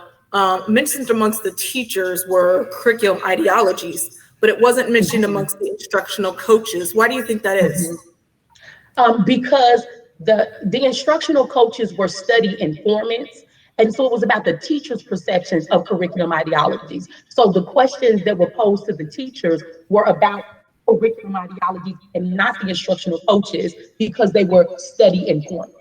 mentioned amongst the teachers were curriculum ideologies, but it wasn't mentioned amongst the instructional coaches. Why do you think that is? Because the instructional coaches were study informants. And so it was about the teachers' perceptions of curriculum ideologies. So the questions that were posed to the teachers were about curriculum ideologies and not the instructional coaches because they were study informants.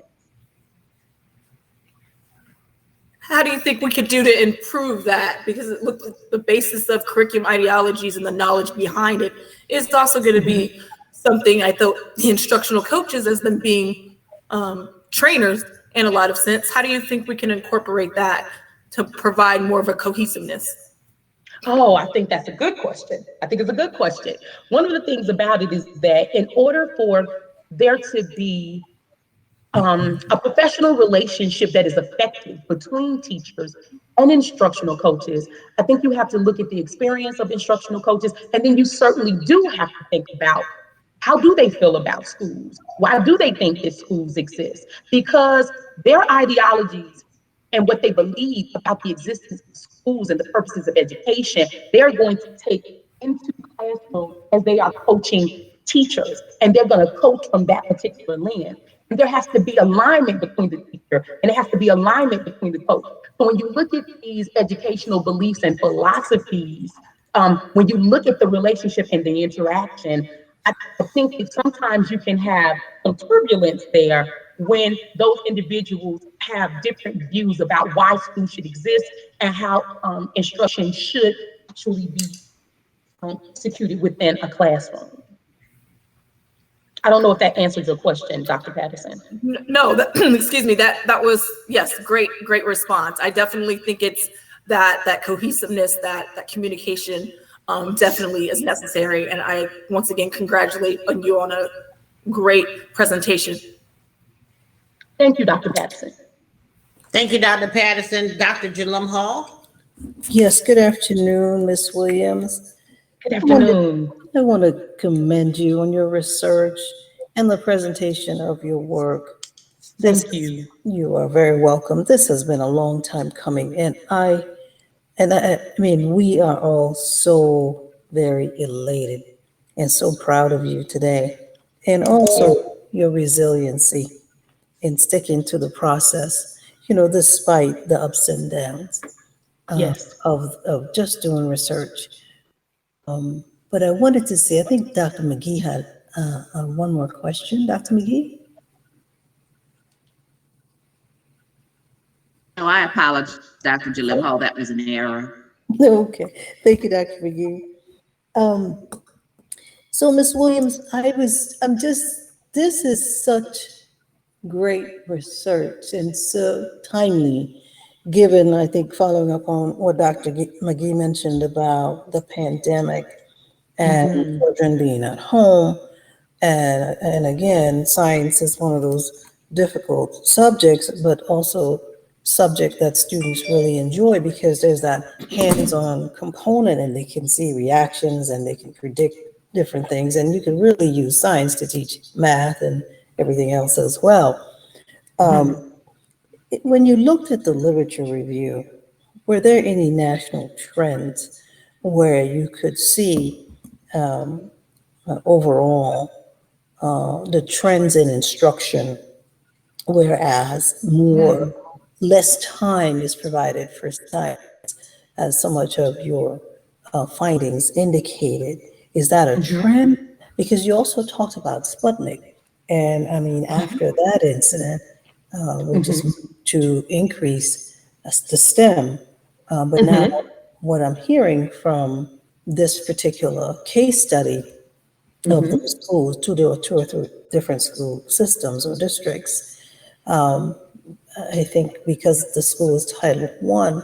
How do you think we could do to improve that? Because it looks like the basis of curriculum ideologies and the knowledge behind it is also going to be something I thought the instructional coaches, as them being trainers in a lot of sense. How do you think we can incorporate that to provide more of a cohesiveness? Oh, I think that's a good question. I think it's a good question. One of the things about it is that in order for there to be a professional relationship that is effective between teachers and instructional coaches, I think you have to look at the experience of instructional coaches, and then you certainly do have to think about how do they feel about schools? Why do they think that schools exist? Because their ideologies and what they believe about the existence of schools and the purposes of education, they're going to take into classrooms as they are coaching teachers, and they're going to coach from that particular lens. And there has to be alignment between the teacher, and it has to be alignment between the coach. So when you look at these educational beliefs and philosophies, when you look at the relationship and the interaction, I think that sometimes you can have some turbulence there when those individuals have different views about why schools should exist and how instruction should actually be executed within a classroom. I don't know if that answered your question, Dr. Patterson. No, excuse me, that was, yes, great response. I definitely think it's that cohesiveness, that communication definitely is necessary. And I, once again, congratulate you on a great presentation. Thank you, Dr. Patterson. Thank you, Dr. Patterson. Dr. Jalum Hall. Yes, good afternoon, Ms. Williams. Good afternoon. I want to commend you on your research and the presentation of your work. Thank you. You are very welcome. This has been a long time coming, and I mean, we are all so very elated and so proud of you today, and also your resiliency in sticking to the process, despite the ups and downs Yes. of just doing research. But I wanted to say, I think Dr. McGee had one more question. Dr. McGee? No, I apologize, Dr. Jalum Hall. That was an error. Okay, thank you, Dr. McGee. So Ms. Williams, this is such great research and so timely, given, I think, following up on what Dr. McGee mentioned about the pandemic and children being at home. And again, science is one of those difficult subjects, but also subject that students really enjoy because there's that hands-on component and they can see reactions and they can predict different things. And you can really use science to teach math and everything else as well. When you looked at the literature review, were there any national trends where you could see overall the trends in instruction, whereas less time is provided for science, as so much of your findings indicated? Is that a trend? Because you also talked about Sputnik, and I mean, after that incident, which is to increase the STEM, but now what I'm hearing from this particular case study of the schools, two or three different school systems or districts, I think because the school is Title I,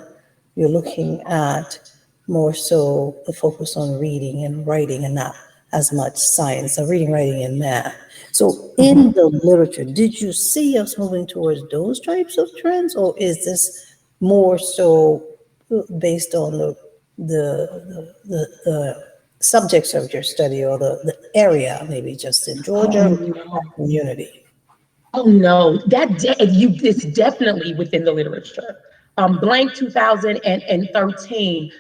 you're looking at more so the focus on reading and writing and not as much science, so reading, writing, and math. So in the literature, did you see us moving towards those types of trends, or is this more so based on the subjects of your study or the area, maybe just in Georgia or community? Oh no, it's definitely within the literature. Blank 2013,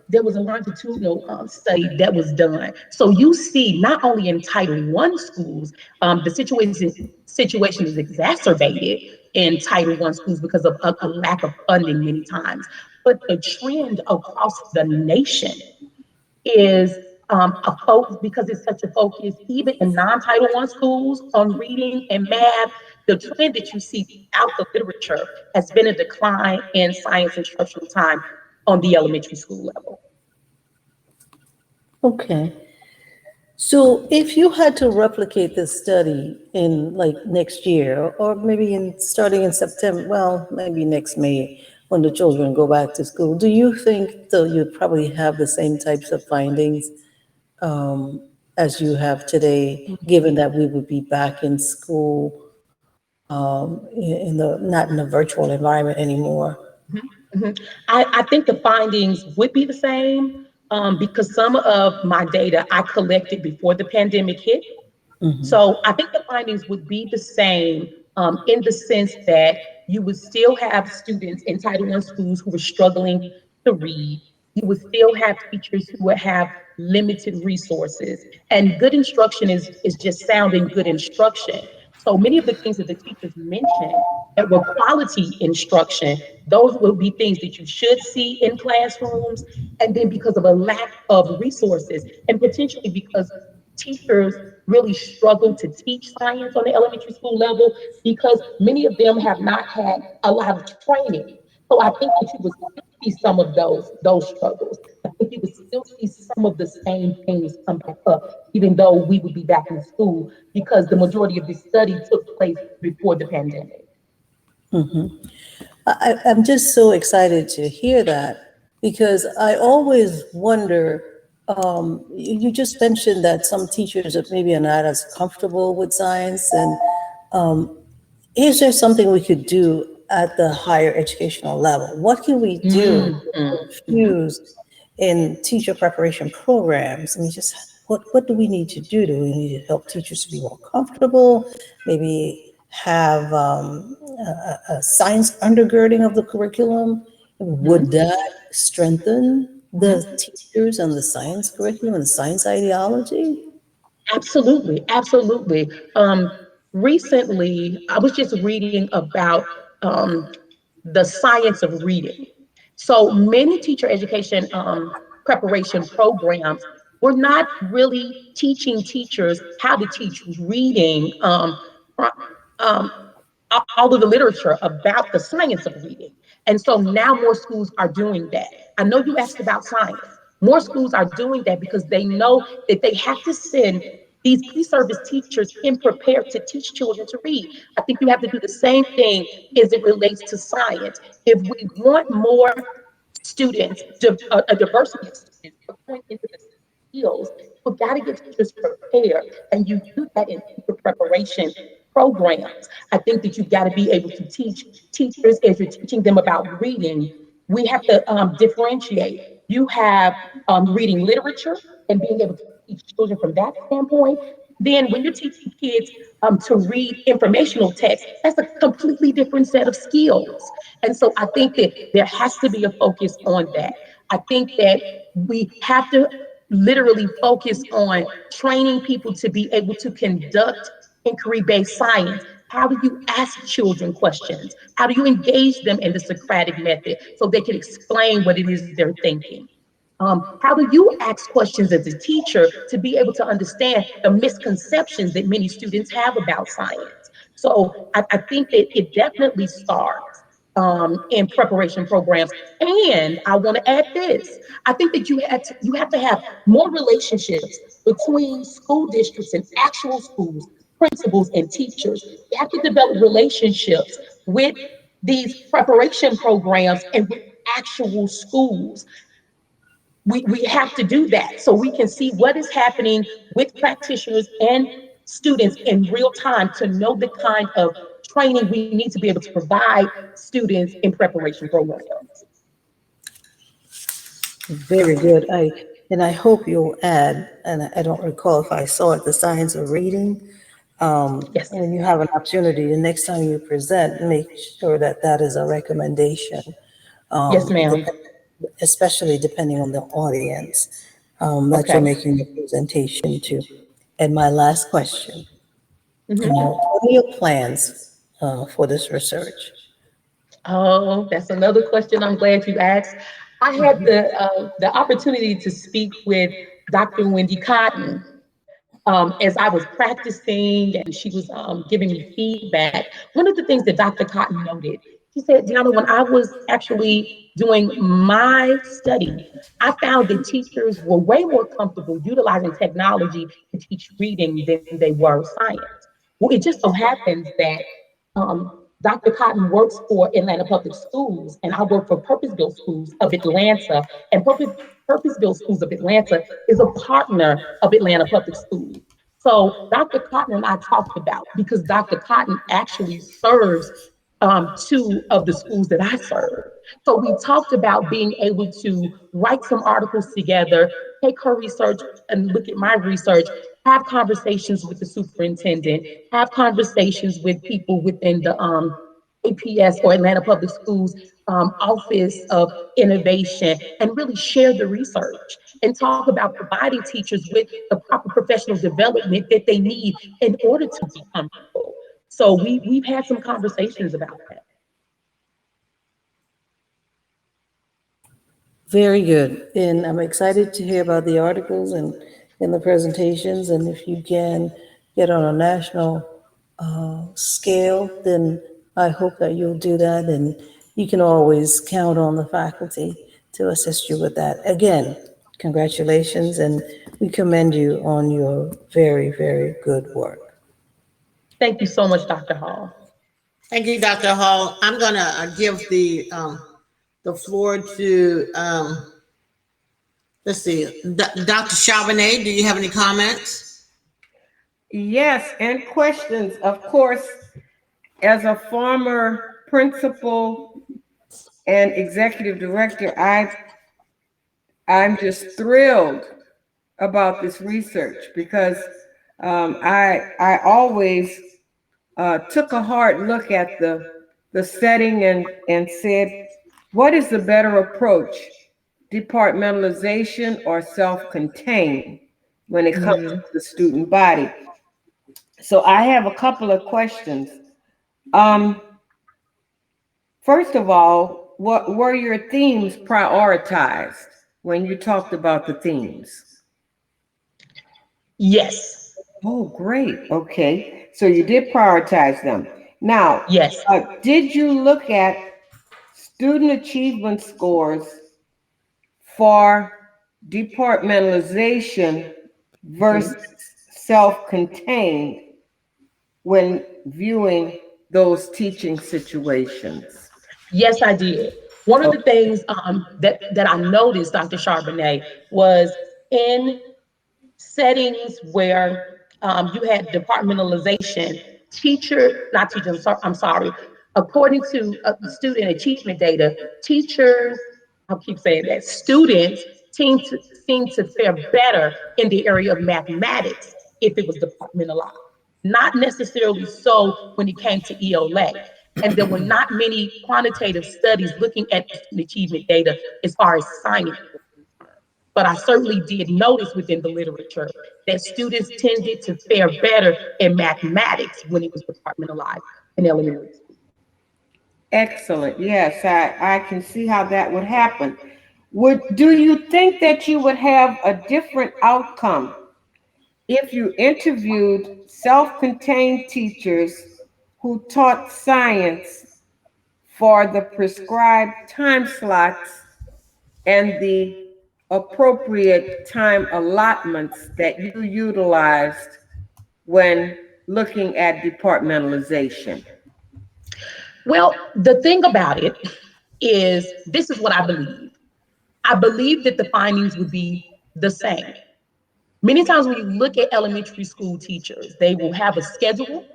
there was a longitudinal study that was done. So you see, not only in Title I schools, the situation is exacerbated in Title I schools because of a lack of funding many times. But the trend across the nation is a focus, because it's such a focus, even in non-Title I schools, on reading and math. The trend that you see out the literature has been a decline in science instructional time on the elementary school level. Okay. So if you had to replicate this study in like next year, or maybe starting in September, well, maybe next May, when the children go back to school, do you think that you'd probably have the same types of findings as you have today, given that we would be back in school not in a virtual environment anymore? I think the findings would be the same because some of my data I collected before the pandemic hit. So I think the findings would be the same in the sense that you would still have students in Title I schools who were struggling to read. You would still have teachers who would have limited resources. And good instruction is just sounding good instruction. So many of the things that the teachers mentioned that were quality instruction, those will be things that you should see in classrooms. And then because of a lack of resources, and potentially because teachers really struggle to teach science on the elementary school level, because many of them have not had a lot of training. So I think that you would still see some of those struggles. I think you would still see some of the same things come back up, even though we would be back in school, because the majority of this study took place before the pandemic. I'm just so excited to hear that, because I always wonder, you just mentioned that some teachers maybe are not as comfortable with science, and is there something we could do at the higher educational level? What can we do to infuse in teacher preparation programs? I mean, just what do we need to do? Do we need to help teachers to be more comfortable? Maybe have a science undergirding of the curriculum? Would that strengthen the teachers and the science curriculum and the science ideology? Absolutely, absolutely. Recently, I was just reading about the science of reading. So many teacher education preparation programs were not really teaching teachers how to teach reading, um, all of the literature about the science of reading. And so now more schools are doing that. I know you asked about science. More schools are doing that because they know that they have to send these pre-service teachers in prepared to teach children to read. I think you have to do the same thing as it relates to science. If we want more students, a diversity of students going into the skills, we've got to get teachers prepared. And you do that in teacher preparation programs. I think that you've got to be able to teach teachers as you're teaching them about reading. We have to differentiate. You have reading literature and being able to teach children from that standpoint. Then when you're teaching kids to read informational text, that's a completely different set of skills. And so I think that there has to be a focus on that. I think that we have to literally focus on training people to be able to conduct inquiry-based science. How do you ask children questions? How do you engage them in the Socratic method so they can explain what it is they're thinking? How do you ask questions as a teacher to be able to understand the misconceptions that many students have about science? So I think that it definitely starts in preparation programs. And I want to add this. I think that you have to have more relationships between school districts and actual schools, principals and teachers. You have to develop relationships with these preparation programs and with actual schools. We have to do that so we can see what is happening with practitioners and students in real time to know the kind of training we need to be able to provide students in preparation programs. Very good. I hope you'll add, and I don't recall if I saw it, the science of reading. Yes. When you have an opportunity, the next time you present, make sure that that is a recommendation. Yes, ma'am. Especially depending on the audience that you're making the presentation to. And my last question, what are your plans for this research? Oh, that's another question I'm glad you asked. I had the opportunity to speak with Dr. Wendy Cotton as I was practicing and she was giving me feedback. One of the things that Dr. Cotton noted, she said, Deona, when I was actually doing my study, I found that teachers were way more comfortable utilizing technology to teach reading than they were science. Well, it just so happens that Dr. Cotton works for Atlanta Public Schools, and I work for Purpose-Built Schools of Atlanta. And Purpose-Built Schools of Atlanta is a partner of Atlanta Public Schools. So Dr. Cotton and I talked about, because Dr. Cotton actually serves two of the schools that I serve. So we talked about being able to write some articles together, take her research and look at my research, have conversations with the superintendent, have conversations with people within the APS or Atlanta Public Schools Office of Innovation, and really share the research and talk about providing teachers with the proper professional development that they need in order to be comfortable. So we've had some conversations about that. Very good. And I'm excited to hear about the articles and the presentations. And if you can get on a national scale, then I hope that you'll do that. And you can always count on the faculty to assist you with that. Again, congratulations, and we commend you on your very, very good work. Thank you so much, Dr. Hall. Thank you, Dr. Hall. I'm gonna give the floor to let's see, Dr. Charbonnet. Do you have any comments? Yes, and questions. Of course, as a former principal and executive director, I'm just thrilled about this research because I always took a hard look at the setting and said, what is the better approach, departmentalization or self-contained when it comes to the student body? So I have a couple of questions. First of all, what were your themes prioritized when you talked about the themes? Yes. Oh, great. Okay. So you did prioritize them. Now, Yes. did you look at student achievement scores for departmentalization versus self-contained when viewing those teaching situations? Yes, I did. One of the things that I noticed, Dr. Charbonnet, was in settings where you had departmentalization, I'm sorry, according to student achievement data, teachers, I'll keep saying that, students seem to fare better in the area of mathematics if it was departmentalized. Not necessarily so when it came to ELA. And there were not many quantitative studies looking at student achievement data as far as science. But I certainly did notice within the literature that students tended to fare better in mathematics when it was departmentalized in elementary school. Excellent. Yes, I can see how that would happen. Do you think that you would have a different outcome if you interviewed self-contained teachers who taught science for the prescribed time slots and the appropriate time allotments that you utilized when looking at departmentalization? Well, the thing about it is, this is what I believe. I believe that the findings would be the same. Many times when you look at elementary school teachers, they will have a schedule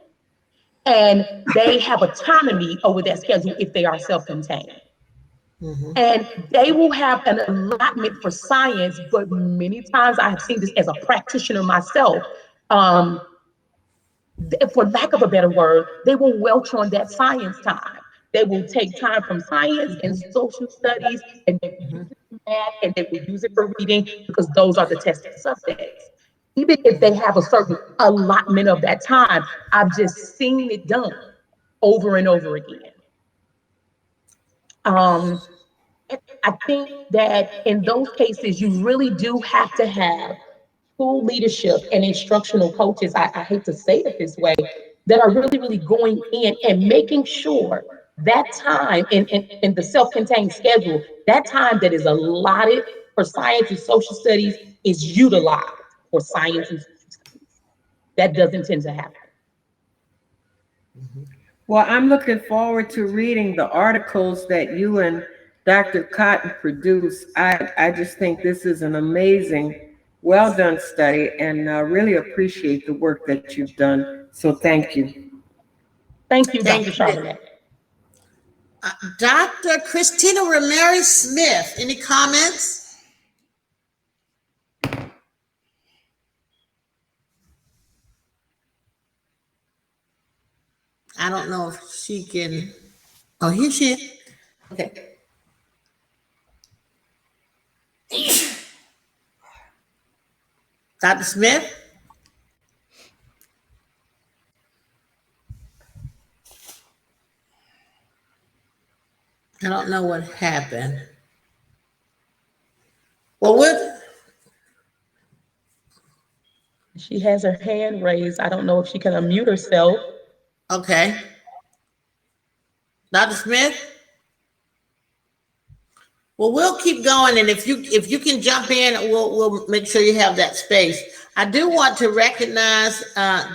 and they have autonomy over that schedule if they are self-contained. And they will have an allotment for science, but many times I have seen this as a practitioner myself. For lack of a better word, they will welch on that science time. They will take time from science and social studies, and they will use it for math, and they will use it for reading because those are the tested subjects. Even if they have a certain allotment of that time, I've just seen it done over and over again. I think that in those cases, you really do have to have school leadership and instructional coaches, I hate to say it this way, that are really, really going in and making sure that time in the self-contained schedule, that time that is allotted for science and social studies is utilized for science and social studies. That doesn't tend to happen. Well, I'm looking forward to reading the articles that you and Dr. Cotton produced. I just think this is an amazing, well done study, and I really appreciate the work that you've done. So thank you. Thank you, Dr. Charbonnet. Dr. Christina Ramirez Smith, any comments? I don't know if she can. Oh, here she is. Okay. Dr. Smith? I don't know what happened. Well, She has her hand raised. I don't know if she can unmute herself. okay. Dr. Smith? Well, we'll keep going, and if you can jump in, we'll make sure you have that space. I do want to recognize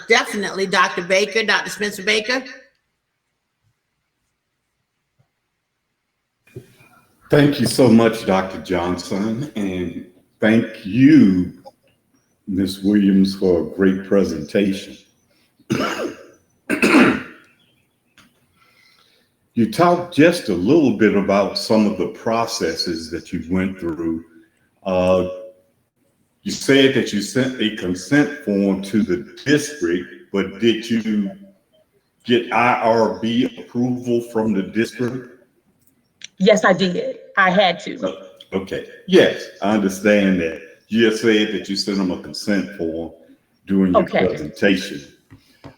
definitely Dr. Baker, Dr. Spencer Baker. Thank you so much, Dr. Johnson, and thank you, Ms. Williams, for a great presentation. You talked just a little bit about some of the processes that you went through. You said that you sent a consent form to the district, but did you get IRB approval from the district? Yes, I did. I had to. Okay, yes, I understand that. You just said that you sent them a consent form during your presentation.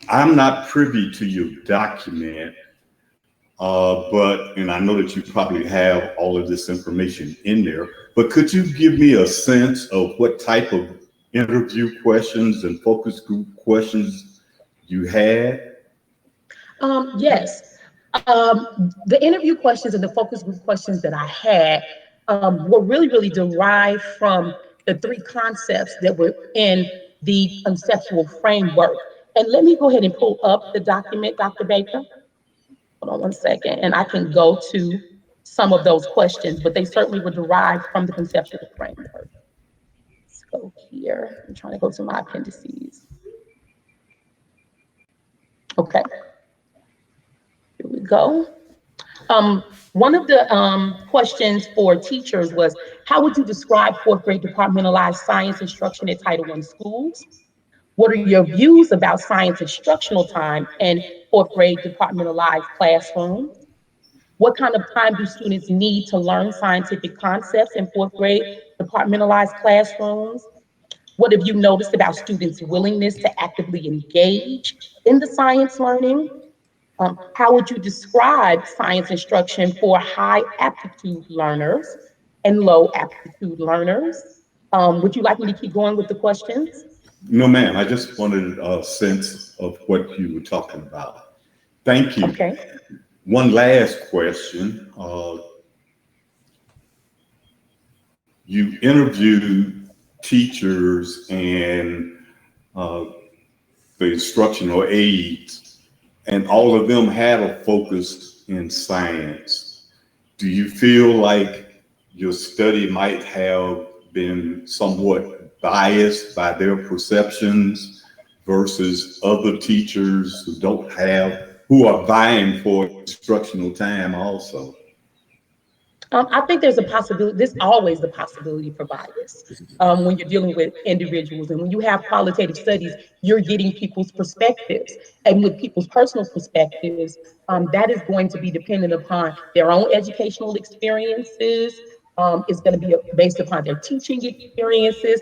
I'm not privy to your document, and I know that you probably have all of this information in there, but could you give me a sense of what type of interview questions and focus group questions you had? Yes. The interview questions and the focus group questions that I had were really derived from the 3 concepts that were in the conceptual framework. And let me go ahead and pull up the document, Dr. Baker. Hold on one second, and I can go to some of those questions, but they certainly were derived from the conceptual framework. Let's go here. I'm trying to go to my appendices. Okay. Here we go. One of the questions for teachers was, how would you describe 4th grade departmentalized science instruction at Title I schools? What are your views about science instructional time and 4th grade departmentalized classrooms? What kind of time do students need to learn scientific concepts in 4th grade departmentalized classrooms? What have you noticed about students' willingness to actively engage in the science learning? How would you describe science instruction for high aptitude learners and low aptitude learners? Would you like me to keep going with the questions? No, ma'am. I just wanted a sense of what you were talking about. Thank you. Okay. One last question. You interviewed teachers and the instructional aides, and all of them had a focus in science. Do you feel like your study might have been somewhat biased by their perceptions versus other teachers who are vying for instructional time also? I think there's a possibility, there's always the possibility for bias when you're dealing with individuals. And when you have qualitative studies, you're getting people's perspectives. And with people's personal perspectives, that is going to be dependent upon their own educational experiences. It's going to be based upon their teaching experiences,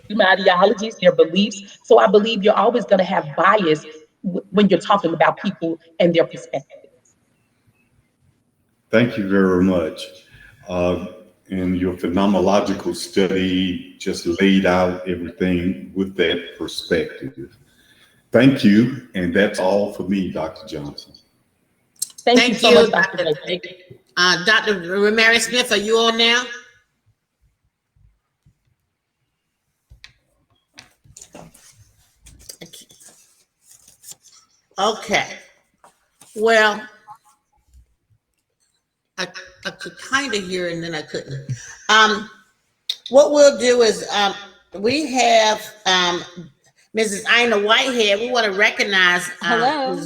their ideologies, their beliefs. So I believe you're always going to have bias when you're talking about people and their perspectives. Thank you very much. And your phenomenological study just laid out everything with that perspective. Thank you. And that's all for me, Dr. Johnson. Thank you so much, Dr. Baker. Dr. Ramirez-Smith, are you on now? Okay. Well, I could kind of hear and then I couldn't. What we'll do is we have Mrs. Ina Whitehead. We want to recognize. Hello.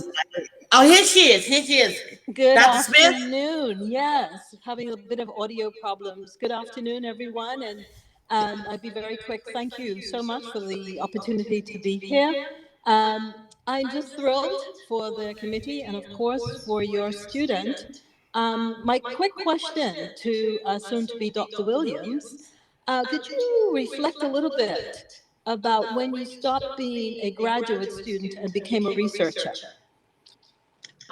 Oh, here she is. Here she is. Good Dr. afternoon. Smith? Yes, having a bit of audio problems. Good afternoon, everyone. And I'll be very quick. Thank you so much for the opportunity to be here. I'm just thrilled for the committee and, of course, for your student. My quick question to soon-to-be Dr. Williams, could you reflect a little bit about when you stopped being a graduate student and became a researcher?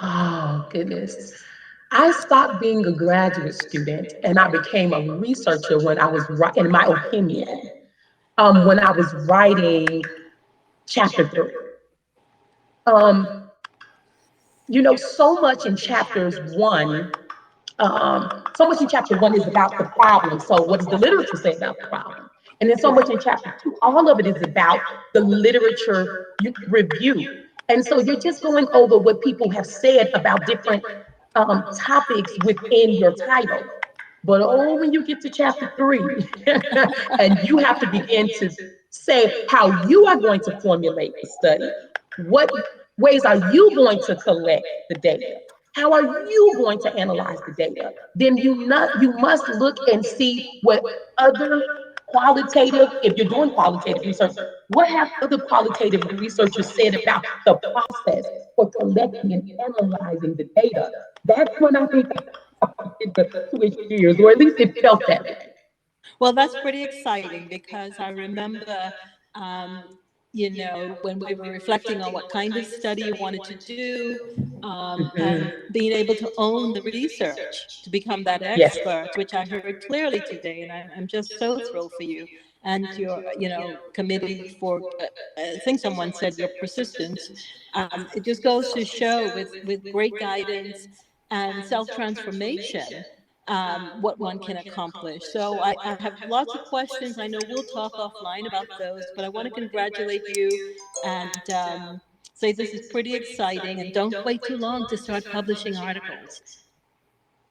Oh, goodness. I stopped being a graduate student and I became a researcher when I was, in my opinion, when I was writing chapter 3. You know, so much in chapter 1 is about the problem. So what does the literature say about the problem? And then so much in chapter 2, all of it is about the literature review. And so you're just going over what people have said about different topics within your title. But when you get to chapter 3, and you have to begin to say how you are going to formulate the study, what ways are you going to collect the data? How are you going to analyze the data? Then you must look and see what other qualitative, if you're doing qualitative research, what have other qualitative researchers said about the process for collecting and analyzing the data? That's when I think the switch gears, or at least it felt that way. Well, that's pretty exciting because I remember, when we were reflecting on what kind of study you wanted to do, and being able to own the research to become that Yes. expert, which I heard clearly today, and I'm just so thrilled for you and your, committee for, I think someone said your persistence. It just goes to show with great guidance and self-transformation, what one can accomplish. So I have lots of questions. I know we'll talk offline about those, but I want to congratulate you and say this is pretty exciting, and don't wait too long to start publishing articles.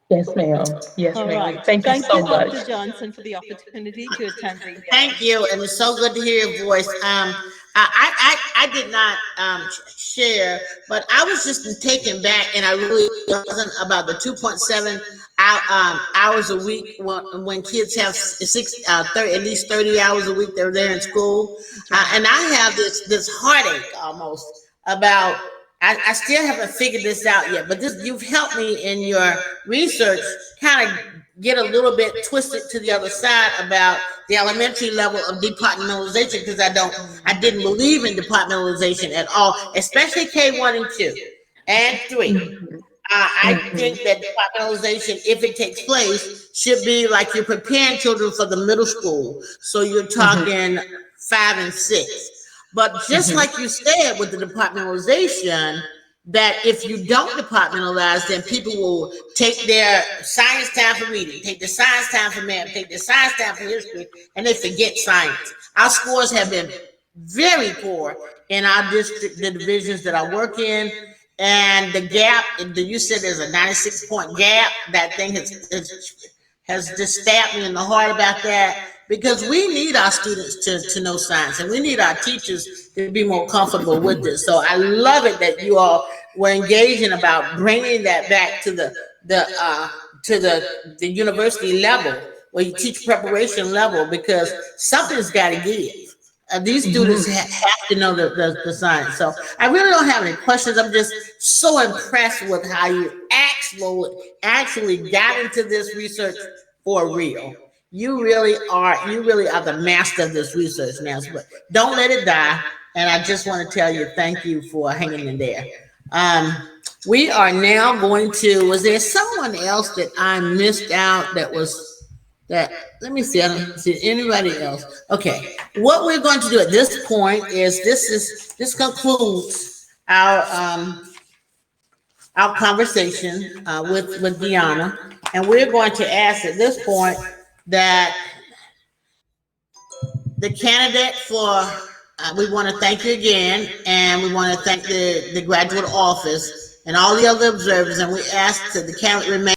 Yes, ma'am. Yes, All ma'am. right. Thank you so much. Dr. Johnson, for the opportunity to attend the. Thank you, and it's so good to hear your voice. I did not share, but I was just taken back, and I really wasn't about the 2.7 hours a week when kids have at least 30 hours a week they're there in school, and I have this heartache almost about. I still haven't figured this out yet, but you've helped me in your research kind of get a little bit twisted to the other side about the elementary level of departmentalization, because I didn't believe in departmentalization at all, especially K1 and 2 and 3. I think that departmentalization, if it takes place, should be like you're preparing children for the middle school. So you're talking 5 and 6. But just like you said with the departmentalization, that if you don't departmentalize, then people will take their science time for reading, take their science time for math, take their science time for history, and they forget science. Our scores have been very poor in our district, the divisions that I work in, and the gap, you said there's a 96-point gap. That thing has just stabbed me in the heart about that, because we need our students to know science, and we need our teachers to be more comfortable with this. So I love it that you all were engaging about bringing that back to the university level, where you teach preparation level, because something's got to give. These students have to know the science. So I really don't have any questions. I'm just so impressed with how you actually got into this research for real. You really are the master of this research now. But don't let it die. And I just want to tell you, thank you for hanging in there. We are now going to, was there someone else that I missed out let me see, I don't see anybody else. Okay, what we're going to do at this point is, this concludes our conversation with Diona, and we're going to ask at this point that the candidate for, we want to thank you again, and we want to thank the graduate office and all the other observers, and we ask that the candidate remain